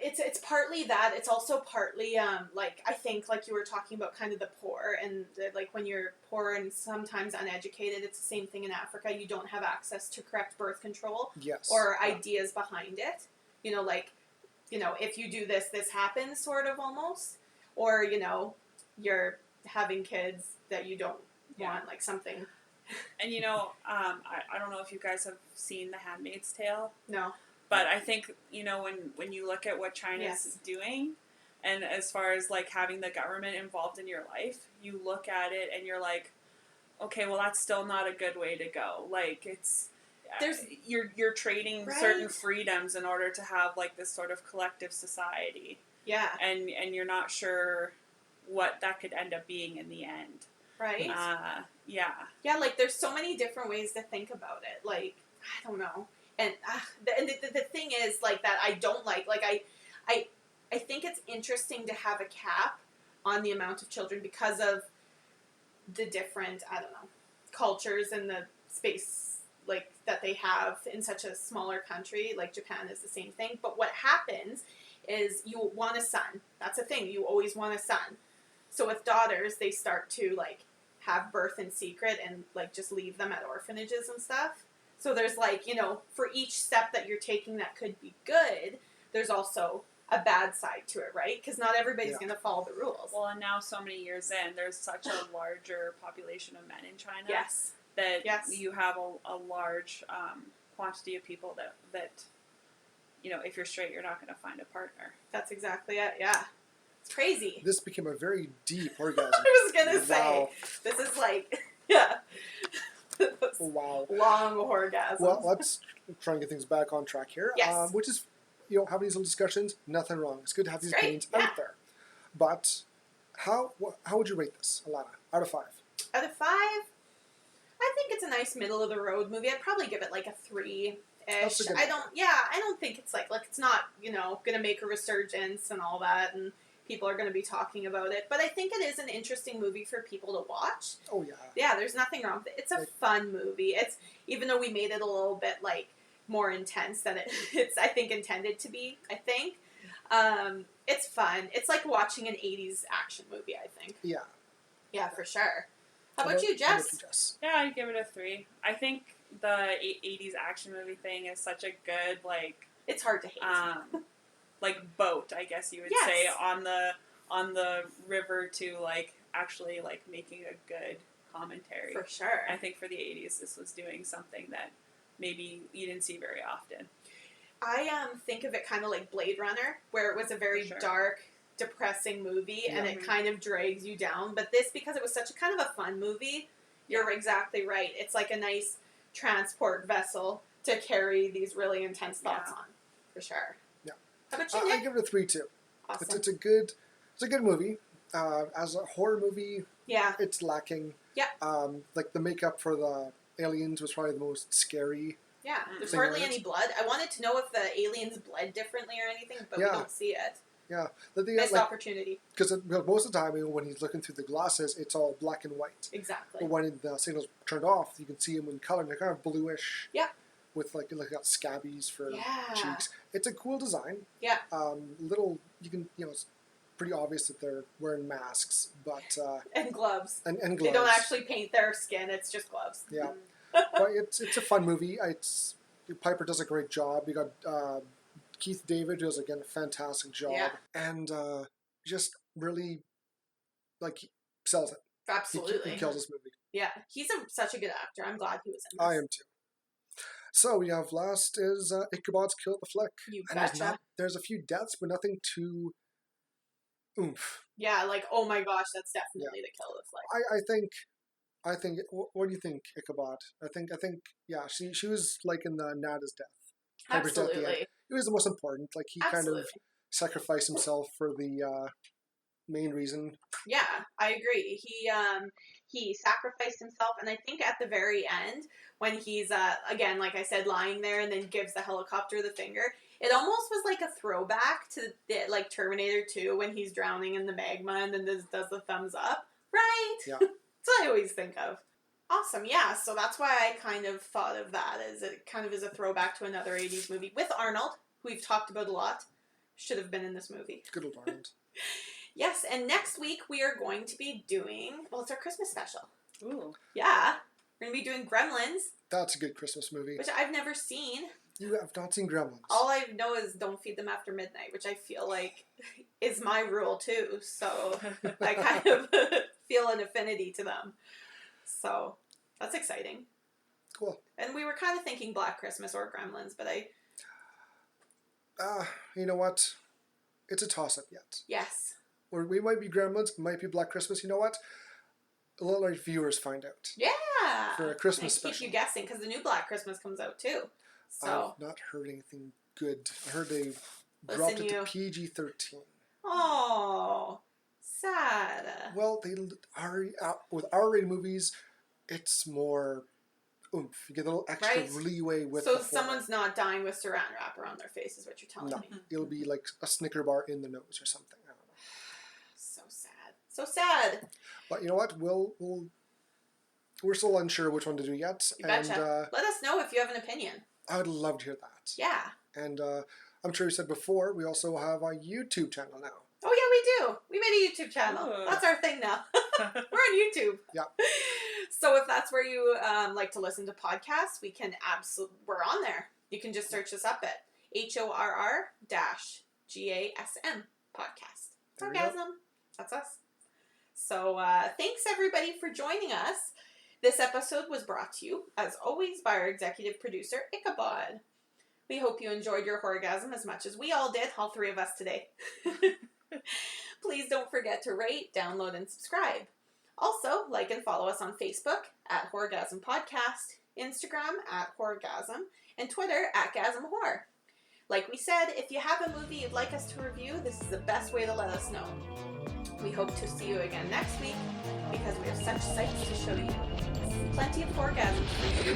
[SPEAKER 2] It's partly that. It's also partly like I think like you were talking about kind of the poor and like when you're poor and sometimes uneducated. It's the same thing in Africa. You don't have access to correct birth control.
[SPEAKER 1] Yes.
[SPEAKER 2] Or ideas behind it. You know, like, you know, if you do this, this happens, sort of almost. Or you know, you're having kids that you don't want, like something.
[SPEAKER 3] And you know, I don't know if you guys have seen The Handmaid's Tale.
[SPEAKER 2] No.
[SPEAKER 3] But I think, you know, when you look at what China's doing, and as far as like having the government involved in your life, you look at it and you're like, okay, well that's still not a good way to go. Like you're trading certain freedoms in order to have like this sort of collective society. Yeah. And you're not sure what that could end up being in the end.
[SPEAKER 2] Right.
[SPEAKER 3] Yeah.
[SPEAKER 2] Yeah, like there's so many different ways to think about it. Like, I don't know. And the thing is like that I don't like I think it's interesting to have a cap on the amount of children because of the different, I don't know, cultures and the space like that they have in such a smaller country. Like Japan is the same thing. But what happens is you want a son. That's a thing. You always want a son. So with daughters, they start to like have birth in secret and like just leave them at orphanages and stuff. So there's like, you know, for each step that you're taking that could be good, there's also a bad side to it, right? Because not everybody's going to follow the rules.
[SPEAKER 3] Well, and now so many years in, there's such a larger population of men in China.
[SPEAKER 2] Yes.
[SPEAKER 3] That you have a large quantity of people that, you know, if you're straight, you're not going to find a partner.
[SPEAKER 2] That's exactly it, yeah. It's crazy.
[SPEAKER 1] This became a very deep orgasm.
[SPEAKER 2] I was going to say, this is like, yeah.
[SPEAKER 1] Wow.
[SPEAKER 2] Long Horr-Gasm.
[SPEAKER 1] Well, let's try and get things back on track here.
[SPEAKER 2] Yes.
[SPEAKER 1] Which is, you know, having these little discussions, nothing wrong. It's good to have these opinions out there. But how would you rate this, Alana, out of 5?
[SPEAKER 2] Out of 5? I think it's a nice middle of the road movie. I'd probably give it like a 3-ish. I don't think it's like it's not, you know, gonna make a resurgence and all that and people are going to be talking about it. But I think it is an interesting movie for people to watch.
[SPEAKER 1] Oh, yeah.
[SPEAKER 2] Yeah, there's nothing wrong with it. It's a fun movie. It's, even though we made it a little bit, like, more intense than it's, I think, intended to be, I think. It's fun. It's like watching an 80s action movie, I think.
[SPEAKER 1] Yeah.
[SPEAKER 2] Yeah, for sure. How about you, Jess?
[SPEAKER 3] Yeah, I'd give it a 3. I think the 80s action movie thing is such a good, like...
[SPEAKER 2] It's hard to hate.
[SPEAKER 3] Like boat, I guess you would say, on the river to like actually like making a good commentary.
[SPEAKER 2] For sure.
[SPEAKER 3] I think for the 80s this was doing something that maybe you didn't see very often.
[SPEAKER 2] I think of it kind of like Blade Runner, where it was a very dark, depressing movie and it kind of drags you down. But this, because it was such a kind of a fun movie, you're exactly right. It's like a nice transport vessel to carry these really intense thoughts on. For sure. How about you, Nick?
[SPEAKER 1] I give it a 3 too.
[SPEAKER 2] Awesome.
[SPEAKER 1] It's a good movie. As a horror movie, it's lacking.
[SPEAKER 2] Yeah.
[SPEAKER 1] Like the makeup for the aliens was probably the most scary.
[SPEAKER 2] Yeah. There's hardly any blood. I wanted to know if the aliens bled differently or anything, but we don't see it.
[SPEAKER 1] Yeah.
[SPEAKER 2] Missed opportunity.
[SPEAKER 1] Because most of the time, when he's looking through the glasses, it's all black and white.
[SPEAKER 2] Exactly.
[SPEAKER 1] But when the signal's turned off, you can see him in color. They're kind of bluish.
[SPEAKER 2] Yeah.
[SPEAKER 1] With like got scabies for cheeks. It's a cool design.
[SPEAKER 2] Yeah.
[SPEAKER 1] Little, you can, you know, it's pretty obvious that they're wearing masks, but
[SPEAKER 2] and gloves.
[SPEAKER 1] And gloves.
[SPEAKER 2] They don't actually paint their skin. It's just gloves.
[SPEAKER 1] Yeah. But it's a fun movie. Piper does a great job. You got Keith David, who does again a fantastic job, and just really like sells it.
[SPEAKER 2] Absolutely.
[SPEAKER 1] He kills this movie.
[SPEAKER 2] Yeah, he's such a good actor. I'm glad he was in this.
[SPEAKER 1] I am too. So we have last is Ichabod's Kill the Flick.
[SPEAKER 2] You
[SPEAKER 1] And
[SPEAKER 2] betcha.
[SPEAKER 1] there's a few deaths, but nothing too oomph.
[SPEAKER 2] Yeah, like, oh my gosh, that's definitely the kill of the flick.
[SPEAKER 1] I think. What do you think, Ichabod? I think. Yeah, she was like in the Nada's death. Piper's death at the end.
[SPEAKER 2] Absolutely.
[SPEAKER 1] It was the most important. Like he kind of sacrificed himself for the main reason.
[SPEAKER 2] Yeah, I agree. He sacrificed himself, and I think at the very end, when he's again, like I said, lying there and then gives the helicopter the finger, it almost was like a throwback to like Terminator 2 when he's drowning in the magma and then does the thumbs up, right?
[SPEAKER 1] Yeah.
[SPEAKER 2] That's what I always think of. Awesome, yeah. So that's why I kind of thought of that as it kind of is a throwback to another 80s movie with Arnold, who we've talked about a lot. Should have been in this movie.
[SPEAKER 1] Good old Arnold.
[SPEAKER 2] Yes, and next week we are going to be doing, well, it's our Christmas special.
[SPEAKER 3] Ooh.
[SPEAKER 2] Yeah. We're going to be doing Gremlins,
[SPEAKER 1] That's a good Christmas movie.
[SPEAKER 2] which I've never seen.
[SPEAKER 1] You have not seen Gremlins.
[SPEAKER 2] All I know is don't feed them after midnight, which I feel like is my rule too. So I kind of feel an affinity to them. So that's exciting.
[SPEAKER 1] Cool.
[SPEAKER 2] And we were kind of thinking Black Christmas or Gremlins, but
[SPEAKER 1] You know what? It's a toss-up yet.
[SPEAKER 2] yes.
[SPEAKER 1] Or we might be Gremlins, might be Black Christmas. You know what? Let our viewers find out.
[SPEAKER 2] Yeah.
[SPEAKER 1] For a Christmas
[SPEAKER 2] Keep
[SPEAKER 1] special.
[SPEAKER 2] you guessing because the new Black Christmas comes out too. So.
[SPEAKER 1] I've not heard anything good. I heard they
[SPEAKER 2] Listen,
[SPEAKER 1] dropped it to
[SPEAKER 2] you.
[SPEAKER 1] PG-13.
[SPEAKER 2] Oh, sad.
[SPEAKER 1] Well, they already with R-rated movies, it's more oomph. You get a little extra
[SPEAKER 2] Right.
[SPEAKER 1] leeway with
[SPEAKER 2] So
[SPEAKER 1] the horror.
[SPEAKER 2] someone's not dying with saran wrap around their face is what you're telling
[SPEAKER 1] No,
[SPEAKER 2] me.
[SPEAKER 1] it'll be like a Snicker bar in the nose or something. I don't know.
[SPEAKER 2] So sad. So sad.
[SPEAKER 1] But you know what? We're still unsure which one to do yet.
[SPEAKER 2] You betcha. Let us know if you have an opinion.
[SPEAKER 1] I would love to hear that.
[SPEAKER 2] Yeah.
[SPEAKER 1] And I'm sure you said before, we also have a YouTube channel now.
[SPEAKER 2] Oh yeah, we do. We made a YouTube channel.
[SPEAKER 3] Ooh.
[SPEAKER 2] That's our thing now. We're on YouTube.
[SPEAKER 1] Yeah.
[SPEAKER 2] So if that's where you like to listen to podcasts, we're on there. You can just search us up at HORR-GASM podcast.
[SPEAKER 1] There we go.
[SPEAKER 2] Horr-Gasm. That's us. So thanks everybody for joining us. This episode was brought to you, as always, by our executive producer, Ichabod. We hope you enjoyed your Horr-Gasm as much as we all did, all three of us today. Please don't forget to rate, download, and subscribe. Also, like and follow us on Facebook at Horr-Gasm Podcast, Instagram at Horr-Gasm, and Twitter at GasmHorror. Like we said, if you have a movie you'd like us to review, this is the best way to let us know. We hope to see you again next week, because we have such sights to show you. Plenty of Horr-Gasm for you.